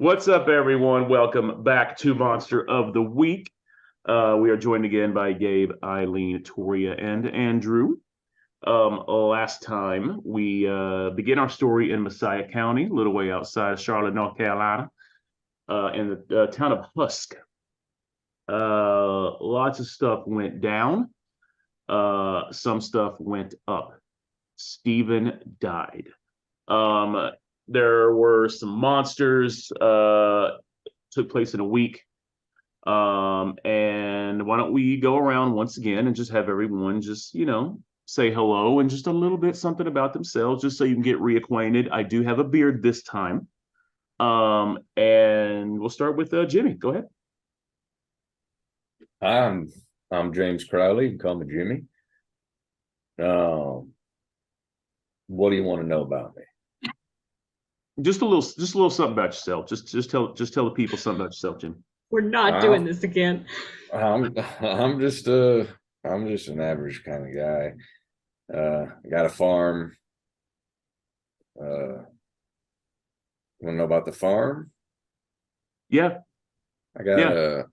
What's up, everyone? Welcome back to Monster of the Week. We are joined again by Gabe, Eileen, Toria, and Andrew. Last time we began our story in Messiah County, a little way outside of Charlotte, North Carolina, in the town of Husk. Lots of stuff went down. Some stuff went up. Stephen died. Um, there were some monsters. Took place in a week. And why don't we go around once again and just have everyone just, say hello and just a little bit something about themselves, just so you can get reacquainted. I do have a beard this time. And we'll start with Jimmy. Go ahead. I'm James Crowley. You can call me Jimmy. What do you want to know about me? Just a little something about yourself. Just tell the people something about yourself, Jimmy. We're not doing this again. I'm just an average kind of guy. I got a farm. Want to know about the farm? Yeah. I got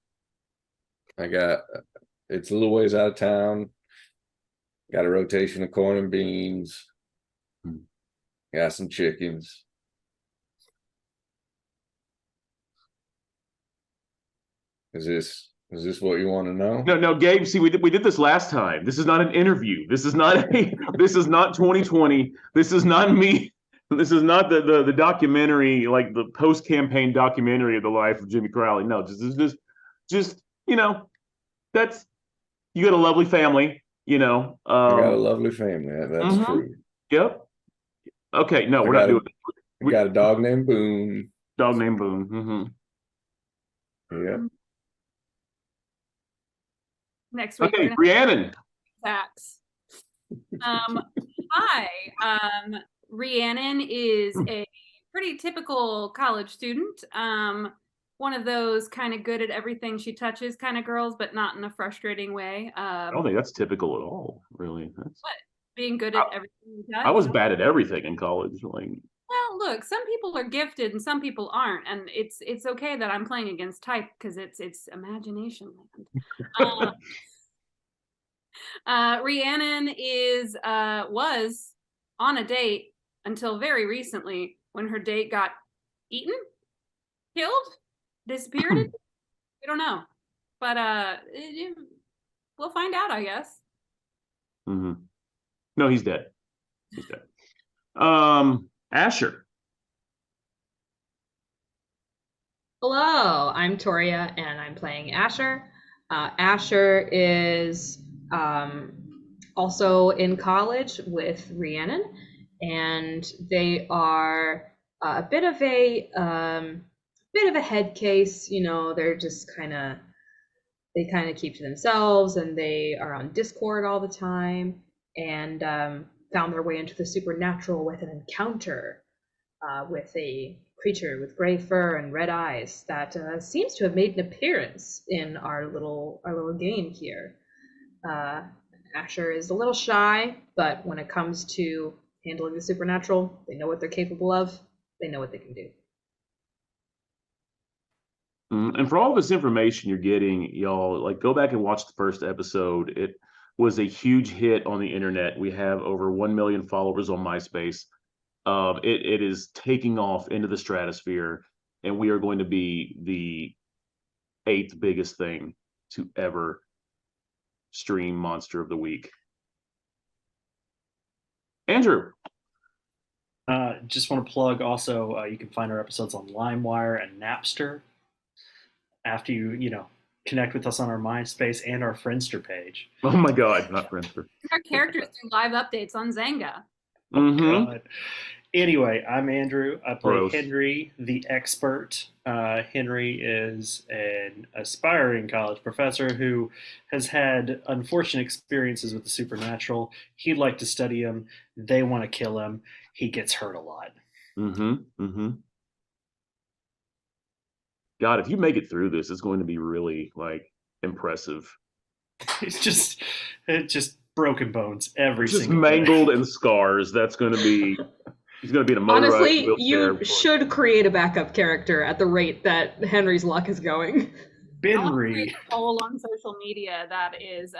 it's a little ways out of town. Got a rotation of corn and beans. Got some chickens. Is this what you want to know? No, Gabe. See, we did this last time. This is not an interview. This is not 2020. This is not me. This is not the documentary, like the post-campaign documentary of the life of Jimmy Crowley. No, just that's, you got a lovely family. I got a lovely family. That's true. Yep. Okay. No, we're not doing it. We got a dog named Boone. Dog named Boone. Yeah. Next week. Okay, Rhiannon. Facts. Hi. Rhiannon is a pretty typical college student. One of those kind of good at everything she touches kind of girls, but not in a frustrating way. I don't think that's typical at all, really. Being good at everything you touch. I was bad at everything in college. Well, look, some people are gifted and some people aren't, and it's okay that I'm playing against type because it's imagination land. Rhiannon was on a date until very recently when her date got eaten, killed, disappeared. We don't know, but we'll find out, I guess. No, he's dead. He's dead. Asher. Hello, I'm Toria and I'm playing Asher. Asher is also in college with Rhiannon, and they are a bit of a head case. They're just they kind of keep to themselves, and they are on Discord all the time, and found their way into the supernatural with an encounter with a creature with gray fur and red eyes that seems to have made an appearance in our little game here. Asher is a little shy, but when it comes to handling the supernatural, they know what they're capable of. They know what they can do. And for all this information you're getting, y'all, go back and watch the first episode. It was a huge hit on the internet. We have over 1 million followers on MySpace. It is taking off into the stratosphere, and we are going to be the 8th biggest thing to ever stream Monster of the Week. Andrew. Just want to plug also, you can find our episodes on LimeWire and Napster. After you connect with us on our MySpace and our Friendster page. Oh my God, not Friendster. Our characters do live updates on Zanga. Anyway, I'm Andrew. I play Henry, the expert. Henry is an aspiring college professor who has had unfortunate experiences with the supernatural. He'd like to study him. They want to kill him. He gets hurt a lot. God, if you make it through this, it's going to be really impressive. It's just broken bones every just single mangled day. And scars. That's going to be He's going to be in a motorized Honestly, wheelchair. you should create a backup character at the rate that Henry's luck is going. I want to create Benry. a poll on social media that is,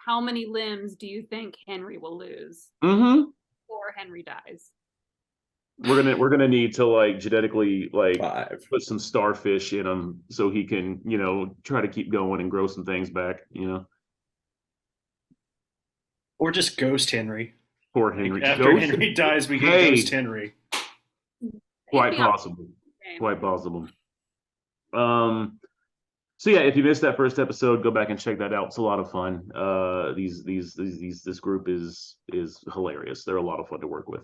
how many limbs do you think Henry will lose Mm-hmm. before Henry dies? We're gonna need to like genetically like 5. put some starfish in him so he can, you know, try to keep going and grow some things back, you know. Or just Ghost Henry. Poor Henry. After Ghost- Henry dies, we get Hey. Ghost Henry. Quite It'd be possible. awesome. Quite possible. So yeah, if you missed that first episode, go back and check that out. It's a lot of fun. This group is hilarious. They're a lot of fun to work with.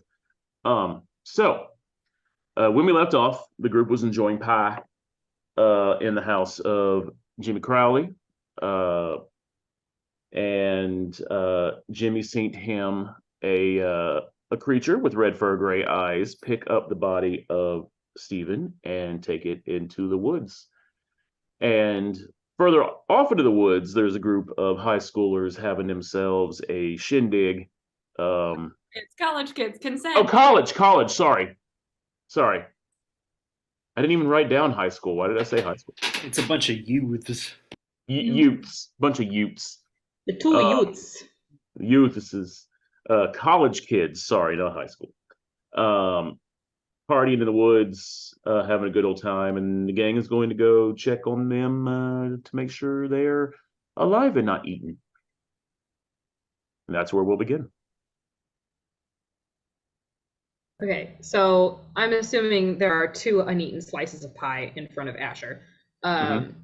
So when we left off, the group was enjoying pie in the house of Jimmy Crowley. And Jimmy sent him a creature with red fur, gray eyes pick up the body of Stephen and take it into the woods. And further off into the woods, there's a group of high schoolers having themselves a shindig. It's college kids consent. Oh, college. Sorry. I didn't even write down high school. Why did I say high school? It's a bunch of youths. Utes, bunch of Utes. The two youths. Youth is college kids. Sorry, not high school. Partying in the woods, having a good old time, and the gang is going to go check on them to make sure they're alive and not eaten. And that's where we'll begin. Okay, so I'm assuming there are 2 uneaten slices of pie in front of Asher. And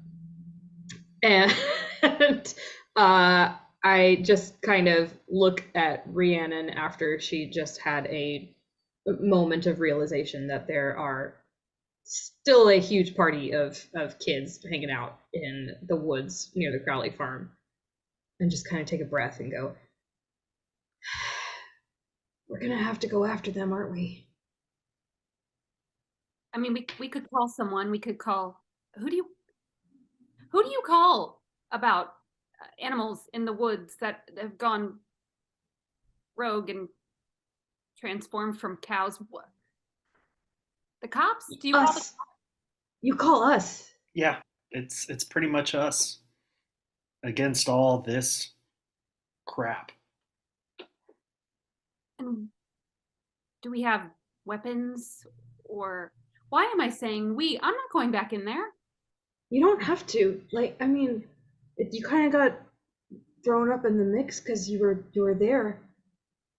I just kind of look at Rhiannon after she just had a moment of realization that there are still a huge party of kids hanging out in the woods near the Crowley farm, and just kind of take a breath and go, we're gonna have to go after them, aren't we? I mean, we could call someone. We could call. Who do you call about animals in the woods that have gone rogue and transformed from cows? What? The cops? Do you call the Us. You call us. Yeah, it's pretty much us against all this crap. And do we have weapons? Or why am I saying we? I'm not going back in there. You don't have to. Like, I mean, you kind of got thrown up in the mix because you were there.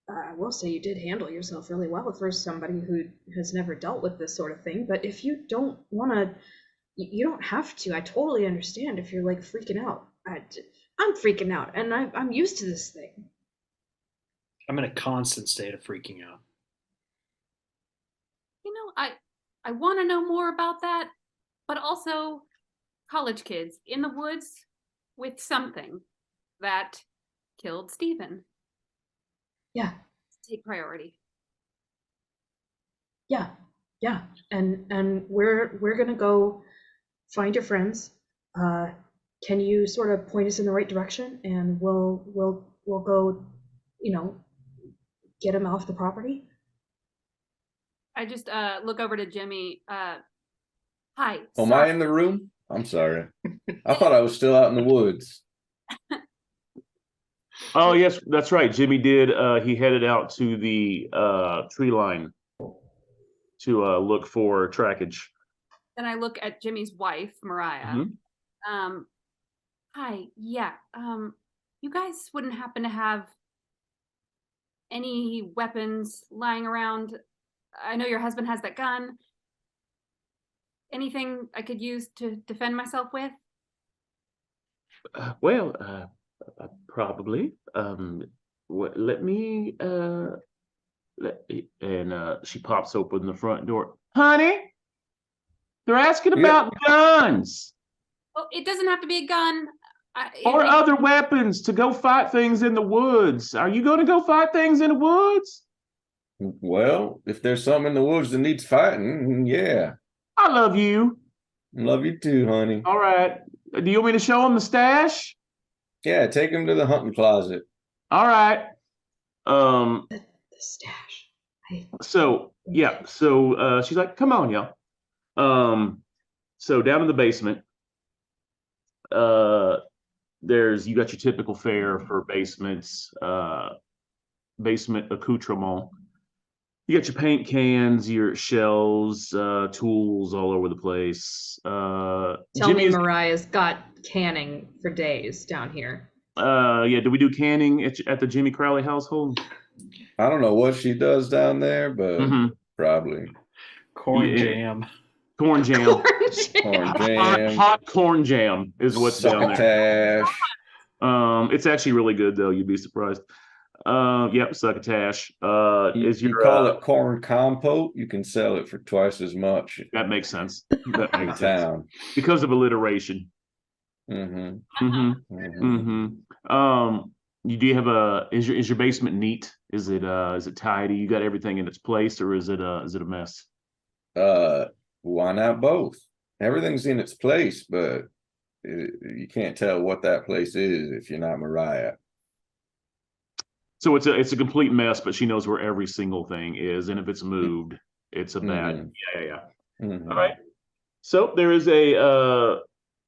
I will say you did handle yourself really well for somebody who has never dealt with this sort of thing. But if you don't want to, you don't have to. I totally understand if you're like freaking out. I'm freaking out, and I'm used to this thing. I'm in a constant state of freaking out. You know, I want to know more about that, but also college kids in the woods with something that killed Stephen. Yeah. Take priority. Yeah, and we're gonna go find your friends. Can you sort of point us in the right direction, and we'll go, you know, get him off the property? I just look over to Jimmy. Hi. Am I in the room? I'm sorry. I thought I was still out in the woods. Oh yes, that's right. Jimmy did. He headed out to the tree line to look for trackage. Then I look at Jimmy's wife, Mariah. Mhm. Hi. Yeah. You guys wouldn't happen to have any weapons lying around? I know your husband has that gun. Anything I could use to defend myself with? Well, probably. Let me. And she pops open the front door. Honey, they're asking about guns Well, it doesn't have to be a gun. or other weapons to go fight things in the woods. Are you going to go fight things in the woods? Well, if there's something in the woods that needs fighting, yeah. I love you. Love you too, honey. All right. Do you want me to show them the stash? Yeah, take him to the hunting closet. All right. The stash. So yeah, so she's like, "Come on, y'all." So down in the basement, uh, you got your typical fare for basements, basement accoutrement. You got your paint cans, your shells, tools all over the place. Tell Jimmy me is, Mariah's got canning for days down here. yeah. Do we do canning at the Jimmy Crowley household? I don't know what she does down there, but Mm-hmm. probably Corn Yeah. jam. Corn jam. Corn jam. corn Hot, jam, hot corn jam is what's down there. succotash. It's actually really good though. You'd be surprised. Yep, succotash. Is You your call it corn compote, you can sell it for twice as much that makes sense. That in makes sense town. because of alliteration. Mm-hmm. Mm-hmm. Mm-hmm. Mm-hmm. You have is your basement neat? Is it tidy? You got everything in its place, or is it a mess? Why not both? Everything's in its place, but you can't tell what that place is if you're not Mariah. So it's a complete mess, but she knows where every single thing is, and if it's moved, it's a bad. Mhm. Yeah. Mhm. All right. So there is a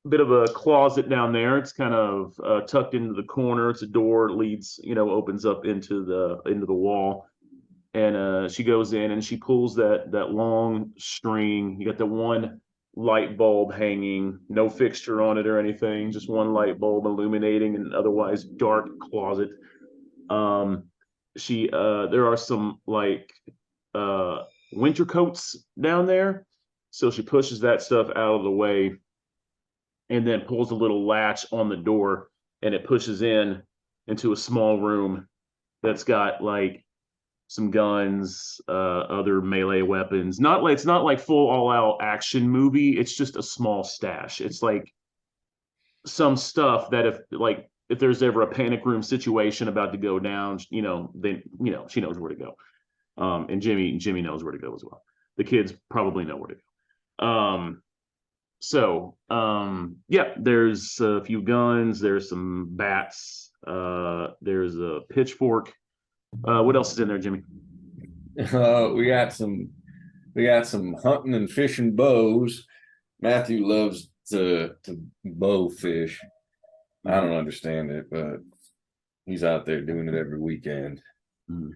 bit of a closet down there. It's kind of tucked into the corner. It's a door, leads, opens up into the wall. And she goes in and she pulls that long string. You got the one light bulb hanging, no fixture on it or anything, just one light bulb illuminating an otherwise dark closet. There are some like winter coats down there. So she pushes that stuff out of the way and then pulls a little latch on the door and it pushes into a small room that's got like some guns, other melee weapons. It's not like full all out action movie. It's just a small stash. It's like some stuff that if there's ever a panic room situation about to go down, then she knows where to go. And Jimmy knows where to go as well. The kids probably know where to go. Yeah, there's a few guns, there's some bats, there's a pitchfork. What else is in there, Jimmy? We got some hunting and fishing bows. Matthew loves to bow fish. I don't understand it, but he's out there doing it every weekend. You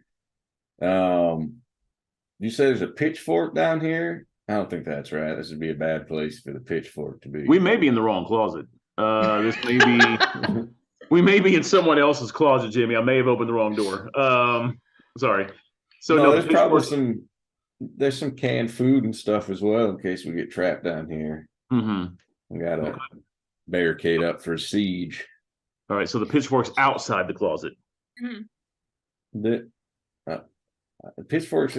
say there's a pitchfork down here? I don't think that's right. This would be a bad place for the pitchfork to be. We may be in the wrong closet. This may be we may be in someone else's closet, Jimmy. I may have opened the wrong door. Sorry. So no, there's probably there's some canned food and stuff as well in case we get trapped down here. Mm-hmm. We gotta barricade up for a siege. All right, so the pitchfork's outside the closet. The pitchfork's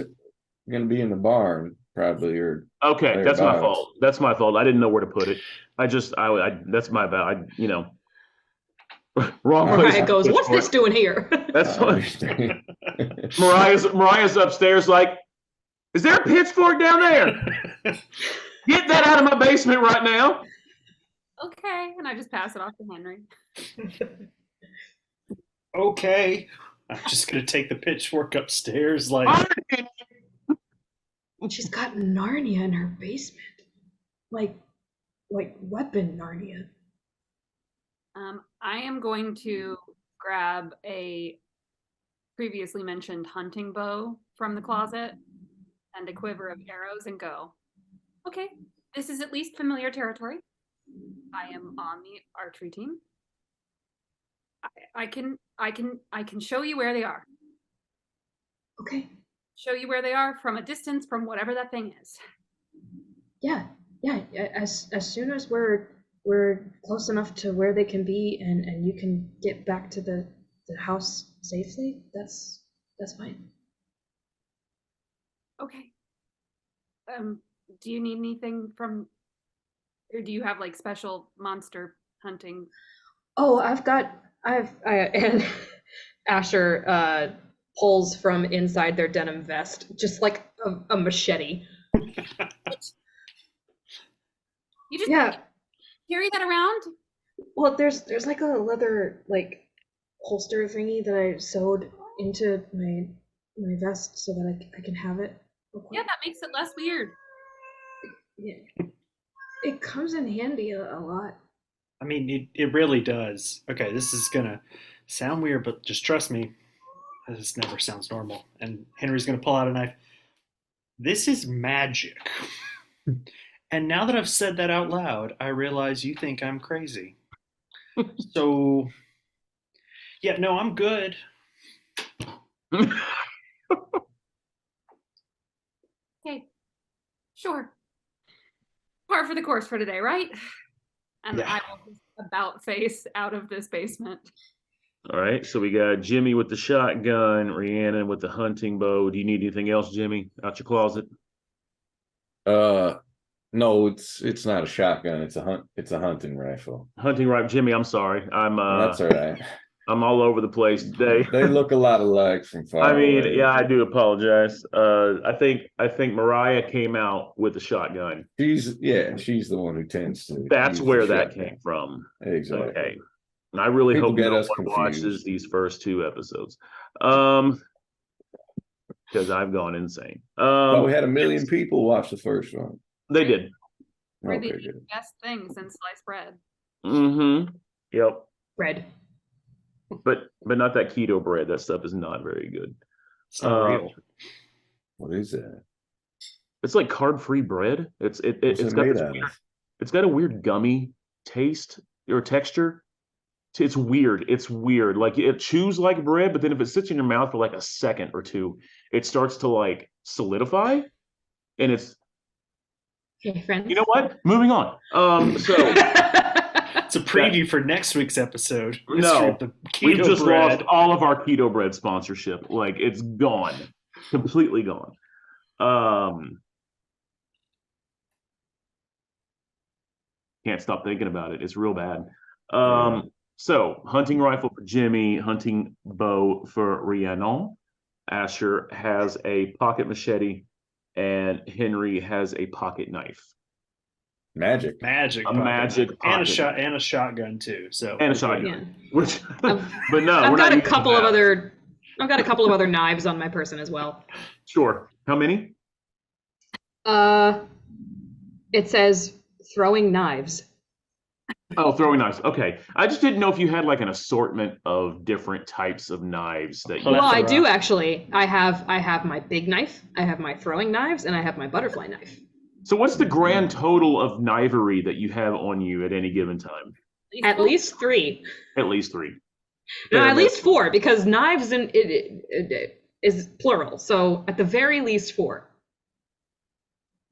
gonna be in the barn, probably, or okay, that's my fault. That's my fault. I didn't know where to put it. I that's my bad. Wrong place. Mariah goes, "What's this doing here?" That's fine. Mariah's upstairs like, is there a pitchfork down there? Get that out of my basement right now. Okay, and I just pass it off to Henry. Okay, I'm just gonna take the pitchfork upstairs. She's got Narnia in her basement, like weapon Narnia. I am going to grab a previously mentioned hunting bow from the closet and a quiver of arrows and go, okay, this is at least familiar territory. I am on the archery team. I can show you where they are. Okay. Show you where they are from a distance from whatever that thing is. Yeah. As soon as we're close enough to where they can be and you can get back to the house safely, that's fine. Okay. Do you need anything from, or do you have like special monster hunting? Oh, and Asher pulls from inside their denim vest, just like a machete. You just carry that around? Well, there's like a leather like holster thingy that I sewed into my my vest so that I can have it. Yeah, that makes it less weird. Yeah. It comes in handy a lot. I mean, it really does. Okay, this is gonna sound weird, but just trust me, this never sounds normal. And Henry's gonna pull out a knife. This is magic. And now that I've said that out loud, I realize you think I'm crazy. So, yeah, no, I'm good. Okay, sure. Par for the course for today, right? And Yeah. I will just about face out of this basement. All right, so we got Jimmy with the shotgun, Rhiannon with the hunting bow. Do you need anything else, Jimmy, out your closet? No, it's not a shotgun. It's a hunting rifle. Hunting rifle, Jimmy. I'm sorry. That's all right. I'm all over the place today. They look a lot alike from far I mean, away. yeah, I do apologize. I think Mariah came out with the shotgun. She's the one who tends to. That's use where the that shotgun. came from. Exactly. Okay. And I really People hope get no us one watches confused. these first 2 episodes. Because I've gone insane. But we had 1 million people watch the first one. They did. We're Okay, the good. best thing since sliced bread. Mm-hmm. Yep. Bread. But not that keto bread. That stuff is not very good. It's not real. What is that? It's like carb-free bread. What's It's it got made this out weird, of? it's got a weird gummy taste or texture. It's weird. It's weird. Like it chews like bread, but then if it sits in your mouth for like a second or two, it starts to like solidify. And it's, Okay, friends. you know what? Moving on. So It's a preview for next week's episode. No, Mystery of the we've keto just bread. lost all of our keto bread sponsorship. Like it's gone, completely gone. Can't stop thinking about it. It's real bad. Yeah. So hunting rifle for Jimmy, hunting bow for Rhiannon. Asher has a pocket machete, and Henry has a pocket knife. Magic. Magic. A pocket magic knife. And a pocket and a shotgun too. So And a we're good. shotgun. Yeah. Which, I've- but no, I've we're got not a using couple of that. other knives on my person as well. Sure. How many? It says throwing knives. Oh, throwing knives. Okay. I just didn't know if you had like an assortment of different types of knives that you. Well, Well, I Plethora. do actually. I have my big knife, I have my throwing knives, and I have my butterfly knife. So what's the grand total of knivery that you have on you at any given time? At least 3. At least 3. No, Fair at least enough. 4, because knives it is plural. So at the very least 4.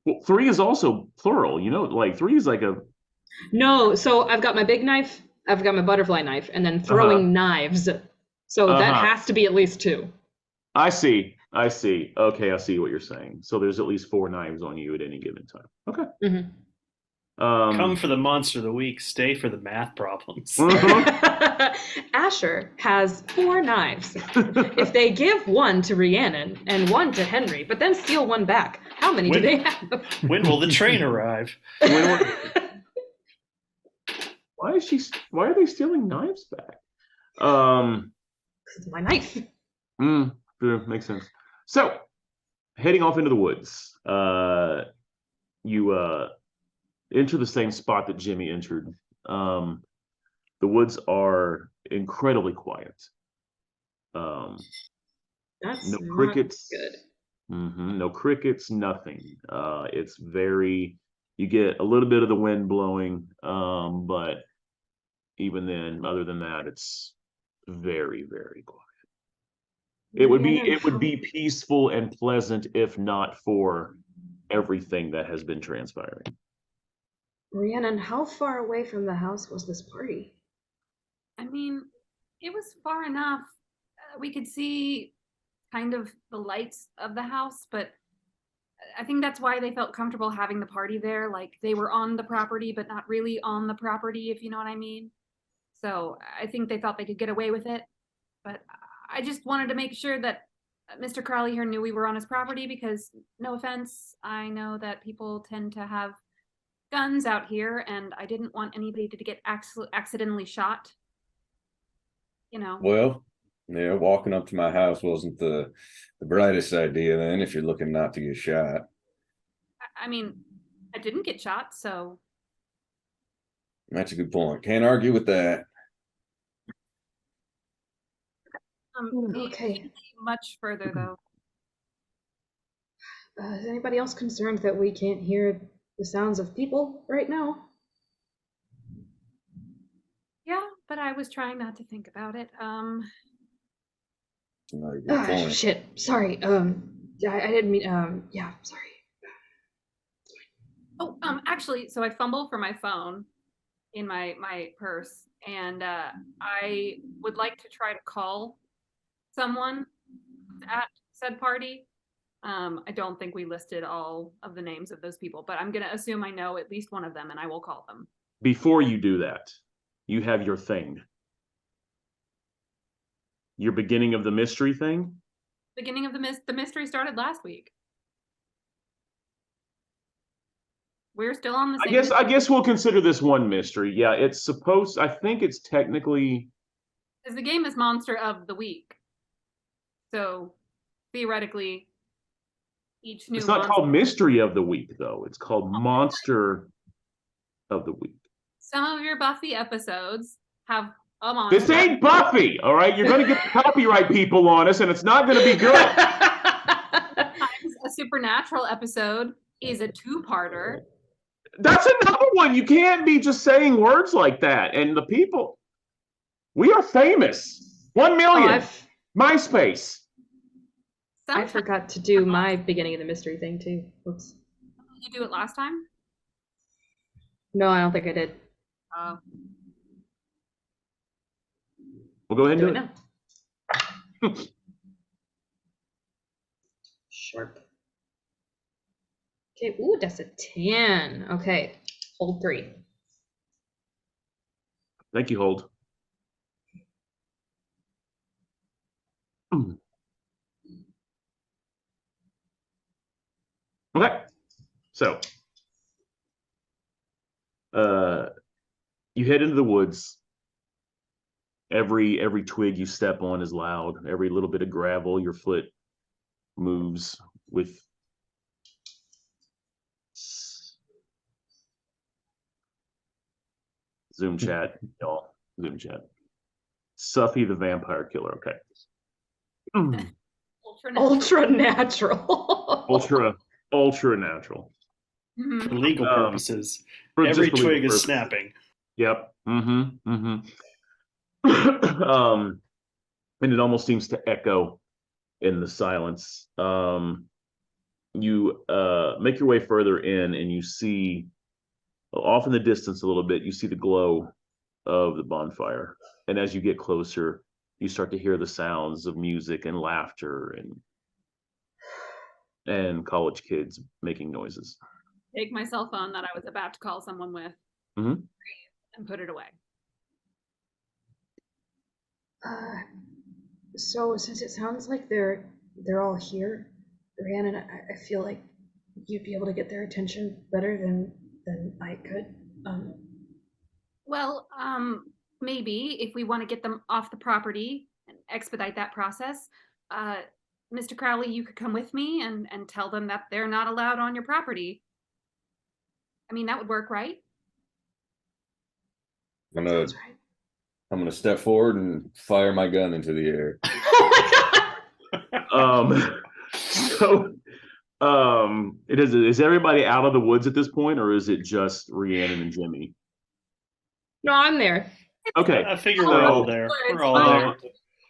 Well, 3 is also plural. You know, like 3 is like a. No, so I've got my big knife, I've got my butterfly knife, and then throwing knives. So that Uh-huh. has to be at least 2. I see. Okay, I see what you're saying. So there's at least 4 knives on you at any given time. Okay. Mhm. Come for the monster of the week, stay for the math problems. Mhm. Asher has 4 knives. If they give one to Rhiannon and one to Henry, but then steal one back, how many do they have? When will the train arrive? Why are they stealing knives back? It's my knife. Yeah, makes sense. So, heading off into the woods, you enter the same spot that Jimmy entered. The woods are incredibly quiet. That's No not crickets. good. No crickets, nothing. It's very, you get a little bit of the wind blowing, but even then, other than that, it's very, very quiet. It would be peaceful and pleasant if not for everything that has been transpiring. Rhiannon, how far away from the house was this party? I mean, it was far enough. We could see kind of the lights of the house, but I think that's why they felt comfortable having the party there. Like they were on the property, but not really on the property, if you know what I mean. So I think they thought they could get away with it. But I just wanted to make sure that Mr. Crowley here knew we were on his property because, no offense, I know that people tend to have guns out here, and I didn't want anybody to get accidentally shot. You know. Well, Yeah, walking up to my house wasn't the brightest idea then if you're looking not to get shot. I mean, I didn't get shot, so That's a good point. Can't argue with that. Okay. much further though. Is anybody else concerned that we can't hear the sounds of people right now? Yeah, but I was trying not to think about it. Another good point. Shit. Sorry. I didn't mean. Yeah. Sorry. Oh, actually, so I fumble for my phone in my purse, and I would like to try to call someone at said party. I don't think we listed all of the names of those people, but I'm gonna assume I know at least one of them, and I will call them. Before you do that, you have your thing. Your beginning of the mystery thing. Beginning of the mystery started last week. We're still on the same. I guess we'll consider this one mystery. Yeah, it's supposed. I think it's technically. Because the game is Monster of the Week, so theoretically, each new. It's not called Mystery of the Week though. It's called Monster of the Week. Some of your Buffy episodes have a monster. This ain't Buffy, all right? You're gonna get the copyright people on us, and it's not gonna be good. Sometimes a supernatural episode is a two-parter. That's another one. You can't be just saying words like that. And the people, we are famous. 1 million. MySpace. I forgot to do my beginning of the mystery thing too. Whoops. Did you do it last time? No, I don't think I did. We'll go ahead and do it now. Sharp. Okay, ooh, that's a 10. Okay, hold 3. Thank you, Hold. Okay, so you head into the woods. Every twig you step on is loud. Every little bit of gravel your foot moves with. Zoom chat, y'all. Zoom chat. Suffy the vampire killer. Okay. Ultra natural. ultra natural. For legal purposes. Every twig is snapping. Yep. And it almost seems to echo in the silence. You make your way further in, and you see off in the distance a little bit, you see the glow of the bonfire. And as you get closer, you start to hear the sounds of music and laughter and college kids making noises. Take my cell phone that I was about to call someone with and put it away. So since it sounds like they're all here, Rhiannon, I feel like you'd be able to get their attention better than I could. Well, maybe if we want to get them off the property and expedite that process, Mr. Crowley, you could come with me and tell them that they're not allowed on your property. I mean, that would work, right? I'm gonna step forward and fire my gun into the air. Oh my god! Is everybody out of the woods at this point, or is it just Rhiannon and Jimmy? No, I'm there. Okay. I figure we're all there. We're all there.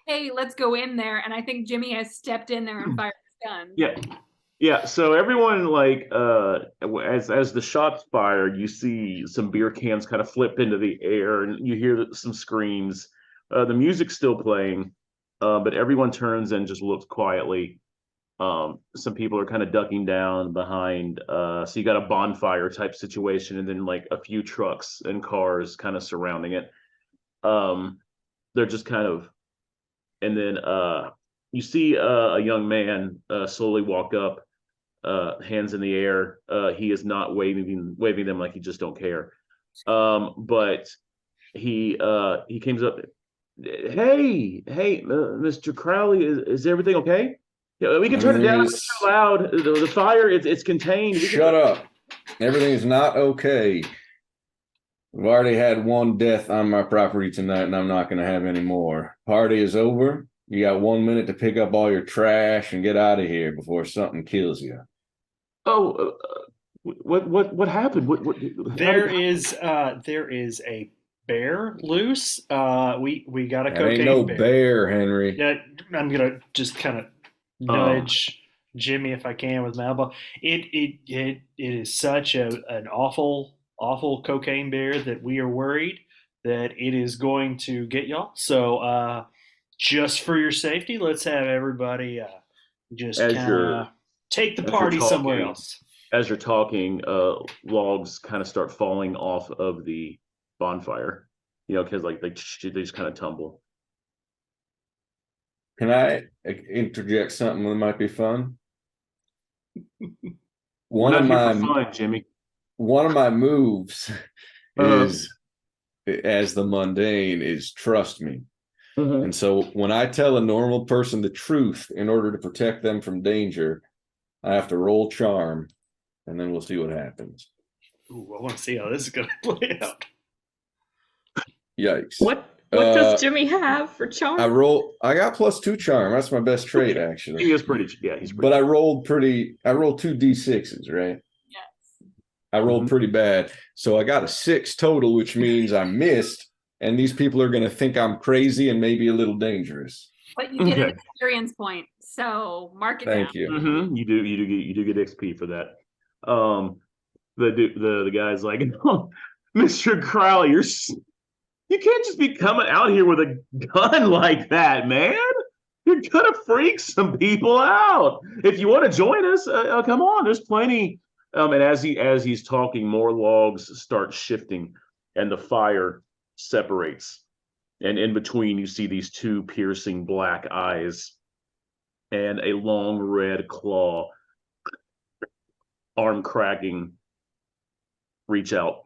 Hey, let's go in there. And I think Jimmy has stepped in there and fired his gun. Yeah. So everyone, like, as the shots fired, you see some beer cans kind of flip into the air, and you hear some screams. The music's still playing, but everyone turns and just looks quietly. Some people are kind of ducking down behind. So you got a bonfire type situation, and then like a few trucks and cars kind of surrounding it. They're just kind of, and then you see a young man slowly walk up, hands in the air. He is not waving them like he just don't care. But he comes up. Mr. Crowley, is everything okay? Yeah, we can turn it Everything down if is. it's too loud. The fire, it's contained. We can Shut up. Everything is not okay. We've already had one death on my property tonight, and I'm not going to have any more. Party is over. You got 1 minute to pick up all your trash and get out of here before something kills you. Oh, what happened? There is a bear loose. We got a That ain't cocaine no bear. bear, Henry. Yeah, I'm gonna just kind of nudge Jimmy if I can with my elbow. It is such an awful cocaine bear that we are worried that it is going to get y'all. So just for your safety, let's have everybody just As kind you're of take the as you're party somewhere talking, else. logs kind of start falling off of the bonfire. Because like they just kind of tumble. Can I interject something that might be fun? We're One not of here my for fun, Jimmy. one of my moves Uh-huh. is as the mundane is trust me. Mhm. And so when I tell a normal person the truth in order to protect them from danger, I have to roll charm, and then we'll see what happens. Ooh, I want to see how this is going to play out. Yikes. What does Jimmy have for charm? I got +2 charm. That's my best trait, actually. He is pretty. Yeah, he's pretty. But I rolled 2 D6s, right? Yes. I rolled Mhm. pretty bad. So I got a 6 total, which means I missed. And these people are going to think I'm crazy and maybe a little dangerous. But you get an Okay. experience point, so mark it down. Thank you. Mm-hmm. You do get XP for that. The guy's like, "Oh, Mr. Crowley, you can't just be coming out here with a gun like that, man. You're gonna freak some people out. If you want to join us, come on. There's plenty." And as he's talking, more logs start shifting, and the fire separates. And in between, you see these two piercing black eyes and a long red claw, arm cracking, reach out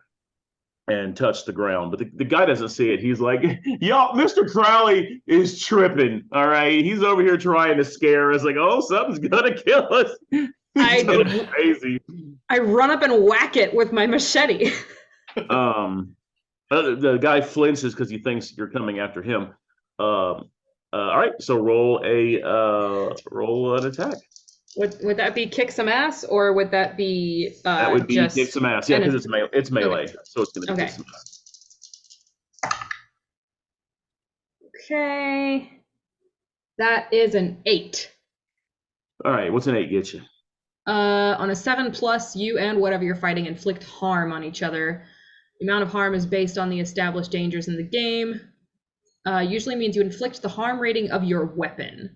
and touch the ground. But the guy doesn't see it. He's like, y'all, Mr. Crowley is tripping. All right. He's over here trying to scare us, like, oh, something's gonna kill us. He's going crazy. I run up and whack it with my machete. The guy flinches because he thinks you're coming after him. All right, so roll an attack. Would that be kick some ass, or would that be That would be just kick some ass. Yeah, and because it's melee, so it's gonna be Okay. kick some ass. Okay. That is an 8. All right, what's an 8 get you? On a 7+, you and whatever you're fighting inflict harm on each other. The amount of harm is based on the established dangers in the game. Usually means you inflict the harm rating of your weapon,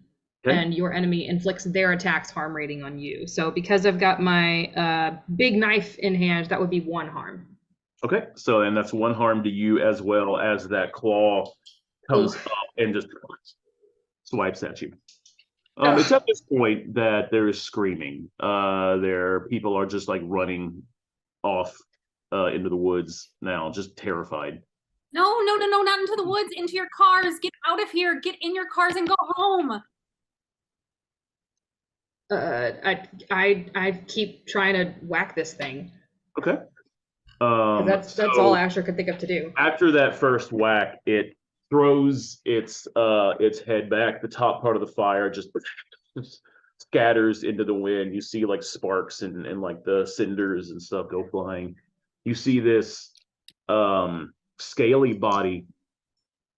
Okay. and your enemy inflicts their attack's harm rating on you. So because I've got my big knife in hand, that would be 1 harm. Okay, so and that's 1 harm to you as well as that claw comes up and just swipes at you. It's at this point that there is screaming. People are just like running off into the woods now, just terrified. No, not into the woods, into your cars. Get out of here. Get in your cars and go home. I keep trying to whack this thing. Okay. That's all Asher could think of to do. After that first whack, it throws its head back. The top part of the fire just scatters into the wind. You see like sparks and like the cinders and stuff go flying. You see this scaly body,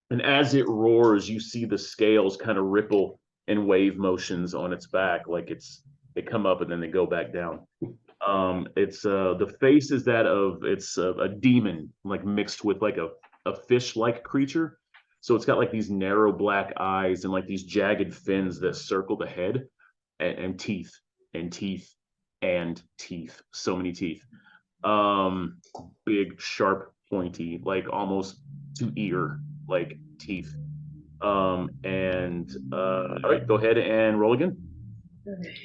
and as it roars, you see the scales kind of ripple in wave motions on its back, like they come up and then they go back down. It's the face is that of a demon, like mixed with like a fish-like creature. So it's got like these narrow black eyes and like these jagged fins that circle the head, and teeth and teeth and teeth. So many teeth. Big, sharp, pointy, like almost to ear, like teeth. All right, go ahead and roll again. Okay.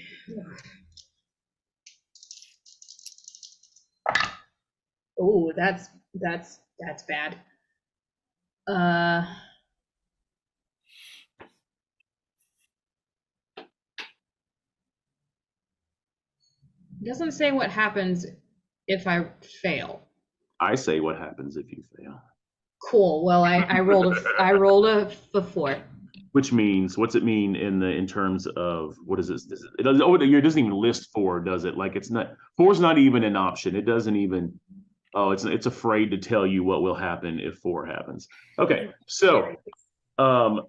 Oh, that's bad. It doesn't say what happens if I fail. I say what happens if you fail. Cool. Well, I rolled a 4. Which means, what's it mean in terms of what is this? It doesn't. Oh, it doesn't even list 4, does it? Like it's not 4's not even an option. It doesn't even. Oh, it's afraid to tell you what will happen if 4 happens. Okay, so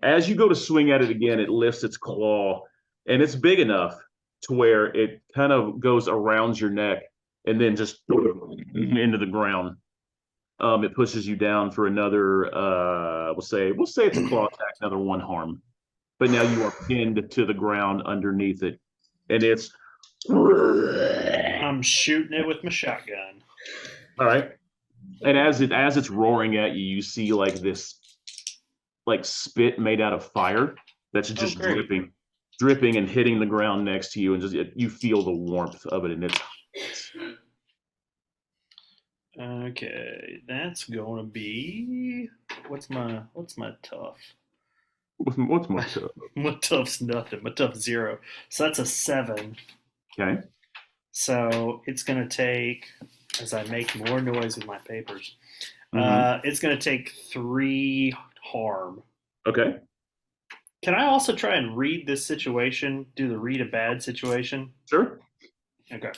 as you go to swing at it again, it lifts its claw, and it's big enough to where it kind of goes around your neck and then just into the ground. It pushes you down for another. We'll say it's a claw attack, another 1 harm. But now you are pinned to the ground underneath it, and it's. I'm shooting it with my shotgun. All right. And as it's roaring at you, you see like this, like spit made out of fire that's just dripping and hitting the ground next to you, and just you feel the warmth of it, and it's. Okay, that's gonna be what's my tough? What's my tough? My tough's nothing. My tough's 0. So that's a 7. Okay. So it's gonna take, as I make more noise with my papers, it's gonna take 3 harm. Okay. Can I also try and read this situation? Do the read a bad situation? Sure. Okay.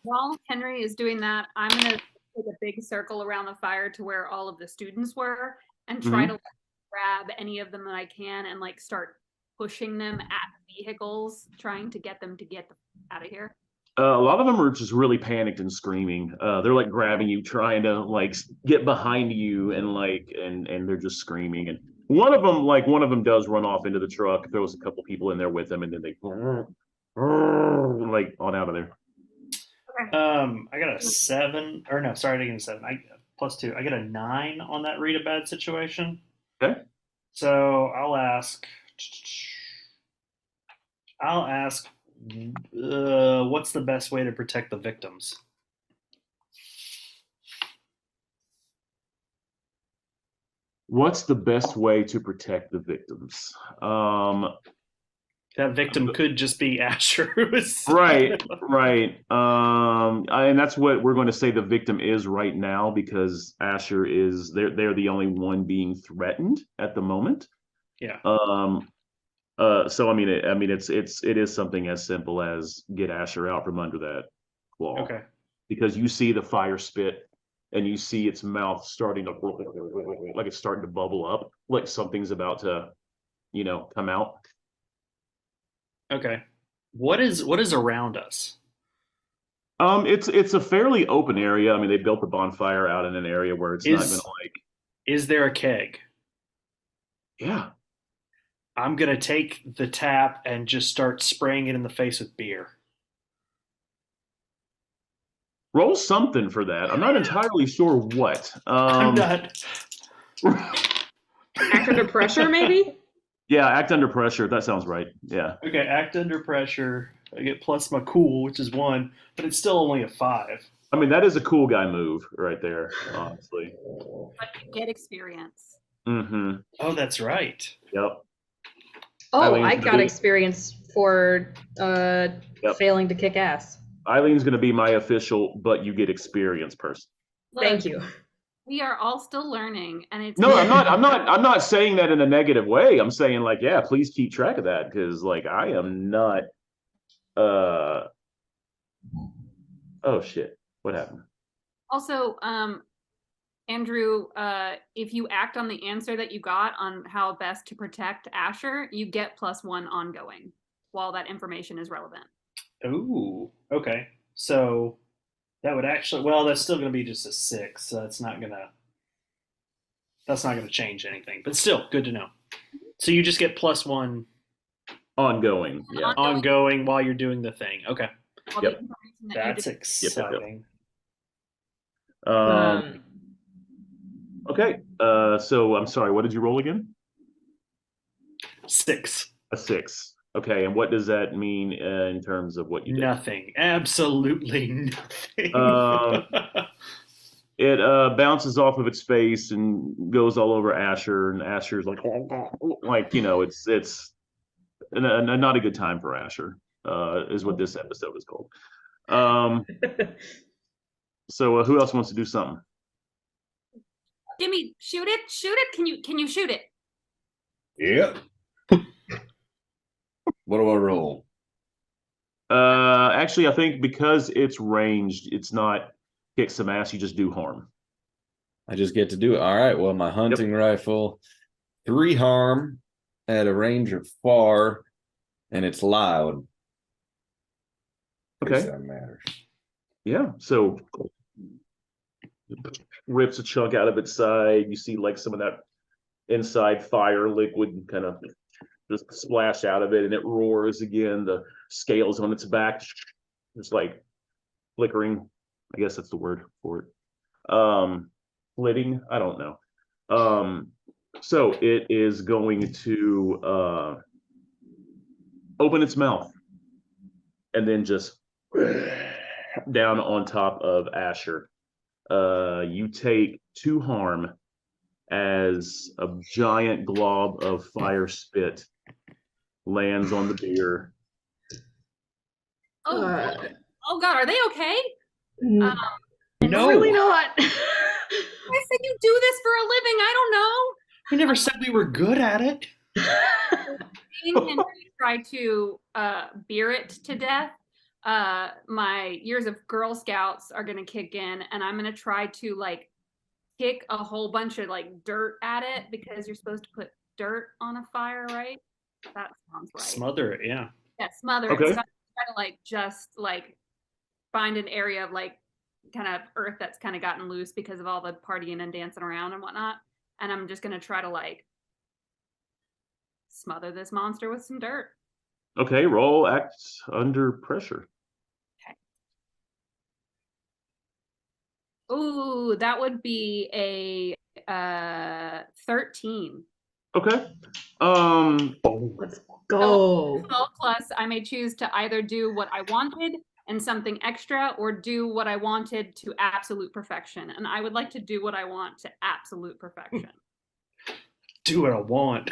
While Henry is doing that, I'm going to take a big circle around the fire to where all of the students were and try to grab any of them that I can and like start pushing them at vehicles, trying to get them out of here. A lot of them are just really panicked and screaming. They're like grabbing you, trying to like get behind you, and like and they're just screaming. And one of them does run off into the truck, throws a couple people in there with them, and then they like on out of there. I got a 7, or no, sorry, I didn't get a 7. I +2. I got a 9 on that read a bad situation. Okay. So I'll ask, what's the best way to protect the victims? What's the best way to protect the victims? That victim could just be Asher. Right. And that's what we're going to say the victim is right now, because Asher is they're the only one being threatened at the moment. Yeah. So I mean it is something as simple as get Asher out from under that claw. Okay. Because you see the fire spit, and you see its mouth starting to like it's starting to bubble up, like something's about to, come out. Okay. What is around us? It's a fairly open area. I mean, they built the bonfire out in an area where it's not gonna like. Is there a keg? Yeah. I'm gonna take the tap and just start spraying it in the face with beer. Roll something for that. I'm not entirely sure what. I'm not. Act under pressure, maybe? Yeah, act under pressure. That sounds right. Yeah. Okay, act under pressure. I get plus my cool, which is 1, but it's still only a 5. I mean, that is a cool guy move right there, honestly. But you get experience. Mm-hmm. Oh, that's right. Yep. Oh, Eileen's I gonna got be- experience for failing to kick ass. Eileen's going to be my official, but you get experience person. Thank you. We are all still learning, and it's No, I'm not saying that in a negative way. I'm saying like, yeah, please keep track of that, because like I am not. Oh shit! What happened? Also, Andrew, if you act on the answer that you got on how best to protect Asher, you get +1 ongoing while that information is relevant. Ooh, okay. So that would actually, well, that's still going to be just a 6. So that's not going to change anything, but still good to know. So you just get +1 Ongoing. Yeah. ongoing while you're doing the thing. Okay. All the Yep. information that you That's did- exciting. Okay. So I'm sorry. What did you roll again? 6. A 6. Okay. And what does that mean in terms of what you did? Nothing. Absolutely nothing. It bounces off of its face and goes all over Asher, and Asher's like it's not a good time for Asher. is what this episode is called. So who else wants to do something? Jimmy, shoot it. Can you shoot it? Yep. What do I roll? Actually, I think because it's ranged, it's not kick some ass. You just do harm. I just get to do it. All right. Well, my hunting rifle, 3 harm at a range of far, and it's loud. Okay. That matters. Yeah. So rips a chunk out of its side. You see like some of that inside fire liquid kind of just splash out of it, and it roars again. The scales on its back just like flickering. I guess that's the word for it. Flitting. I don't know. So it is going to open its mouth and then just down on top of Asher. You take 2 harm as a giant glob of fire spit lands on the deer. Oh, oh God, are they okay? No, Really not. I said you do this for a living. I don't know. we never said we were good at it. Seeing Henry try to beer it to death, my years of Girl Scouts are gonna kick in, and I'm gonna try to like kick a whole bunch of like dirt at it, because you're supposed to put dirt on a fire, right? That sounds right. Smother it, yeah. Yeah, smother it. Okay. So I'm gonna try to like just like find an area of like kind of earth that's kind of gotten loose because of all the partying and dancing around and whatnot, and I'm just gonna try to like smother this monster with some dirt. Okay, roll act under pressure. Ooh, that would be a 13. Okay. Let's go. 12 plus, I may choose to either do what I wanted and something extra, or do what I wanted to absolute perfection. And I would like to do what I want to absolute perfection. Do what I want.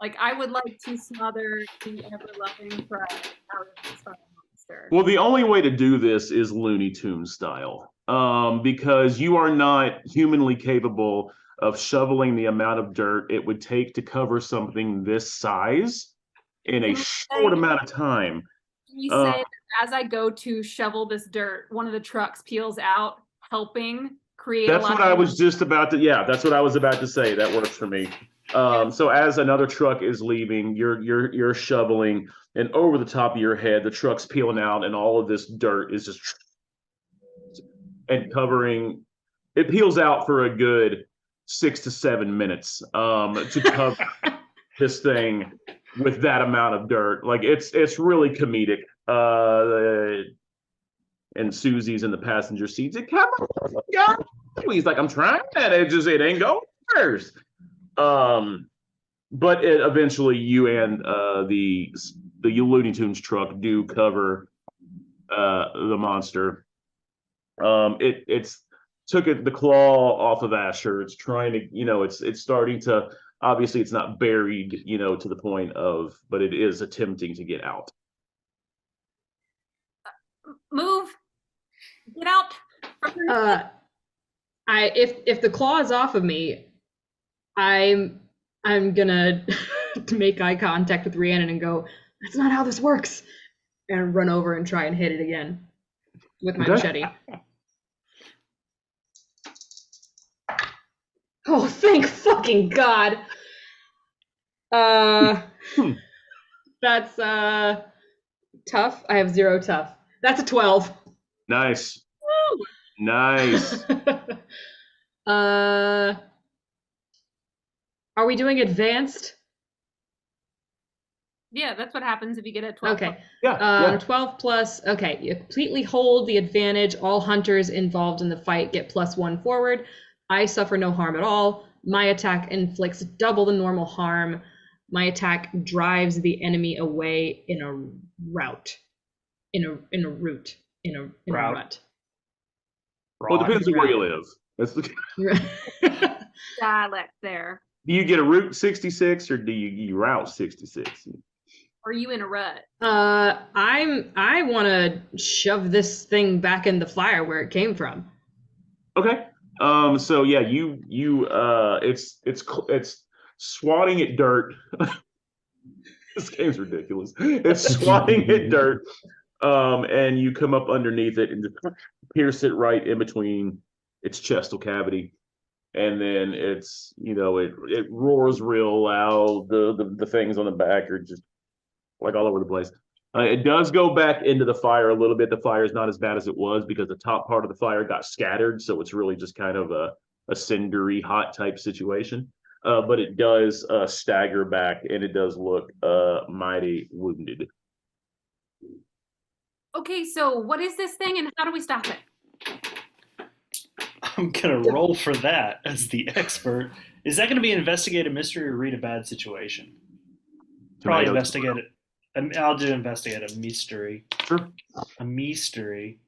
Like, I would like to smother the ever-loving pride out of this fucking monster. Well, the only way to do this is Looney Tunes style, because you are not humanly capable of shoveling the amount of dirt it would take to cover something this size in a short amount of time. You say that as I go to shovel this dirt, one of the trucks peels out, helping create That's a lot what I of was just about to. Yeah, that's what I was about to say. That works for me. So as another truck is leaving, you're shoveling, and over the top of your head, the truck's peeling out, and all of this dirt is just and covering. It peels out for a good 6 to 7 minutes to cover this thing with that amount of dirt. Like it's really comedic. And Susie's in the passenger seat. Come on, go. He's like, I'm trying, and it ain't going first. But eventually you and the Looney Tunes truck do cover the monster. It's took the claw off of Asher. It's trying to, it's starting to, obviously it's not buried, to the point of, but it is attempting to get out. move, get out. If the claw is off of me, I'm gonna make eye contact with Rhiannon and go, that's not how this works, and run over and try and hit it again with my machete. Oh, thank fucking God. That's tough. I have 0 tough. That's a 12. Nice. Woo! Nice. Are we doing advanced? Yeah, that's what happens if you get a 12. Okay. Yeah. 12 plus. Okay, you completely hold the advantage. All hunters involved in the fight get +1 forward. I suffer no harm at all. My attack inflicts double the normal harm. My attack drives the enemy away in a route. In a route. In a rut. Well, it depends on where you live. That's the. Dialect there. Do you get a Route 66 or do you route 66? Or are you in a rut? I want to shove this thing back in the fire where it came from. Okay. So yeah, it's swatting at dirt. This game's ridiculous. It's swatting at dirt. And you come up underneath it and just pierce it right in between its chestal cavity. And then it's, it roars real loud. The things on the back are just like all over the place. It does go back into the fire a little bit. The fire is not as bad as it was because the top part of the fire got scattered. So it's really just kind of a cindery hot type situation. But it does stagger back and it does look mighty wounded. Okay, so what is this thing and how do we stop it? I'm gonna roll for that as the expert. Is that gonna be investigate a mystery or read a bad situation? Probably Tomatoes. investigate it. I'll do investigate a mystery. Sure. A mystery.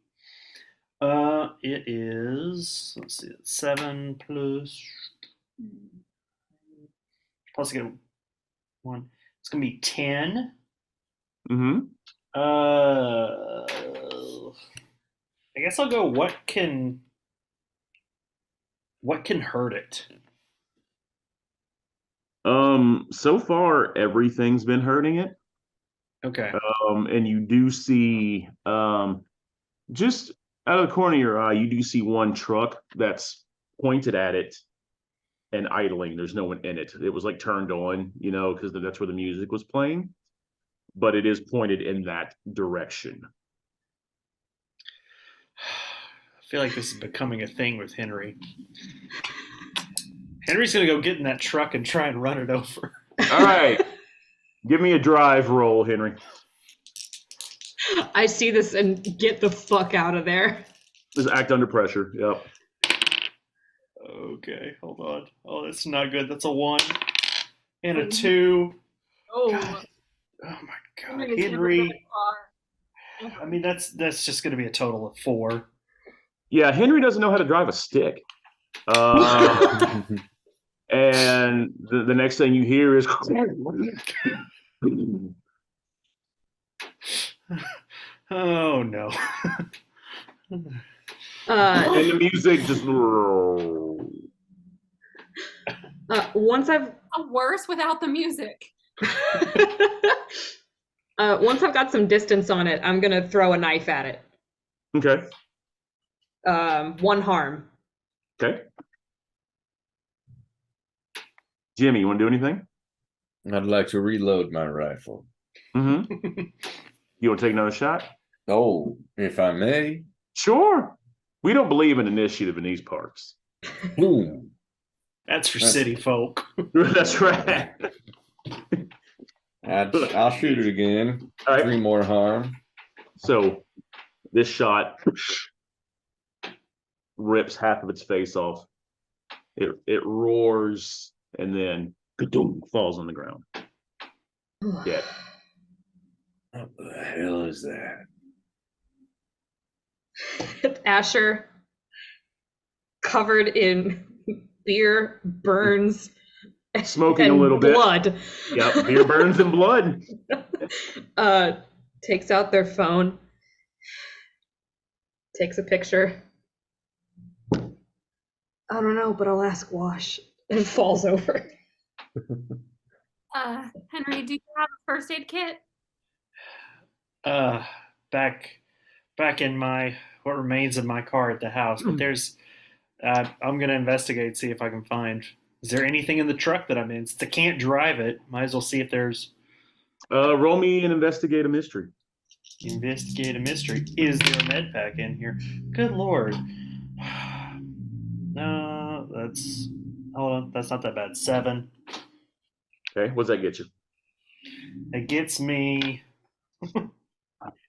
It is, let's see, 7 plus I get 1. It's gonna be 10. Mm-hmm. I guess I'll go. What can hurt it? So far everything's been hurting it. Okay. And you do see, just out of the corner of your eye, you do see one truck that's pointed at it and idling. There's no one in it. It was like turned on, because that's where the music was playing. But it is pointed in that direction. I feel like this is becoming a thing with Henry. Henry's gonna go get in that truck and try and run it over. All right. Give me a drive roll, Henry. I see this and get the fuck out of there. Just act under pressure. Yep. Okay, hold on. Oh, that's not good. That's a 1 and a 2. Oh, God. Oh my God, Henry is never Henry. very far. I mean, that's just going to be a total of 4. Yeah, Henry doesn't know how to drive a stick. And the next thing you hear is Oh no. and the music just Once I've Worse without the music. once I've got some distance on it, I'm gonna throw a knife at it. Okay. 1 harm. Okay. Jimmy, you want to do anything? I'd like to reload my rifle. Mm-hmm. You want to take another shot? Oh, if I may. Sure. We don't believe in initiative in these parts. Boom. That's for city folk. That's right. I'll shoot it again. All right. 3 more harm. So this shot rips half of its face off. It roars and then falls on the ground. Yeah. What the hell is that? Asher, covered in beer, burns, Smoking and a little bit. blood. Yep, beer burns and blood. Takes out their phone, takes a picture. I don't know, but I'll ask Wash, and falls over. Henry, do you have a first aid kit? Back in what remains of my car at the house, but there's I'm gonna investigate, see if I can find. Is there anything in the truck that I'm in? Since I can't drive it, might as well see if there's. Roll me and investigate a mystery. Investigate a mystery. Is there a med pack in here? Good lord. No, that's. Hold on, that's not that bad. 7. Okay, what does that get you? It gets me.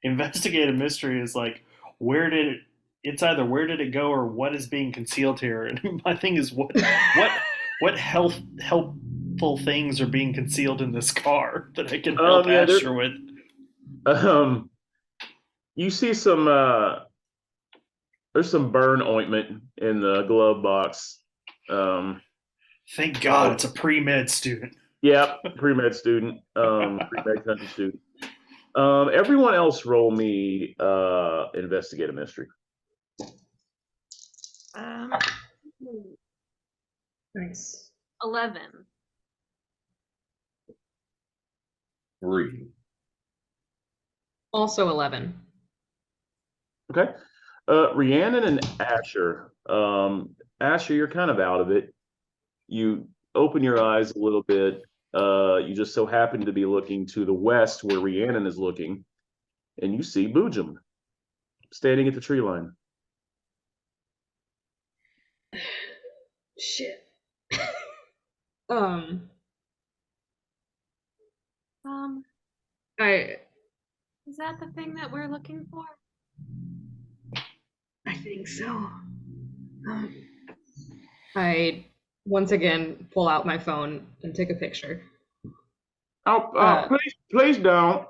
Investigate a mystery is like, where did it? It's either where did it go or what is being concealed here. And my thing is what helpful things are being concealed in this car that I can help Asher with. You see some there's some burn ointment in the glove box. Thank God it's a pre-med student. Yeah, pre-med student, pre-med country student. Everyone else roll me investigate a mystery. Um, Nice. 11. 3. Also 11. Okay. Rhiannon and Asher. Asher, you're kind of out of it. You open your eyes a little bit. You just so happen to be looking to the west where Rhiannon is looking, and you see Boojum standing at the tree line. Shit. I Is that the thing that we're looking for? think so. I once again pull out my phone and take a picture. Oh, please don't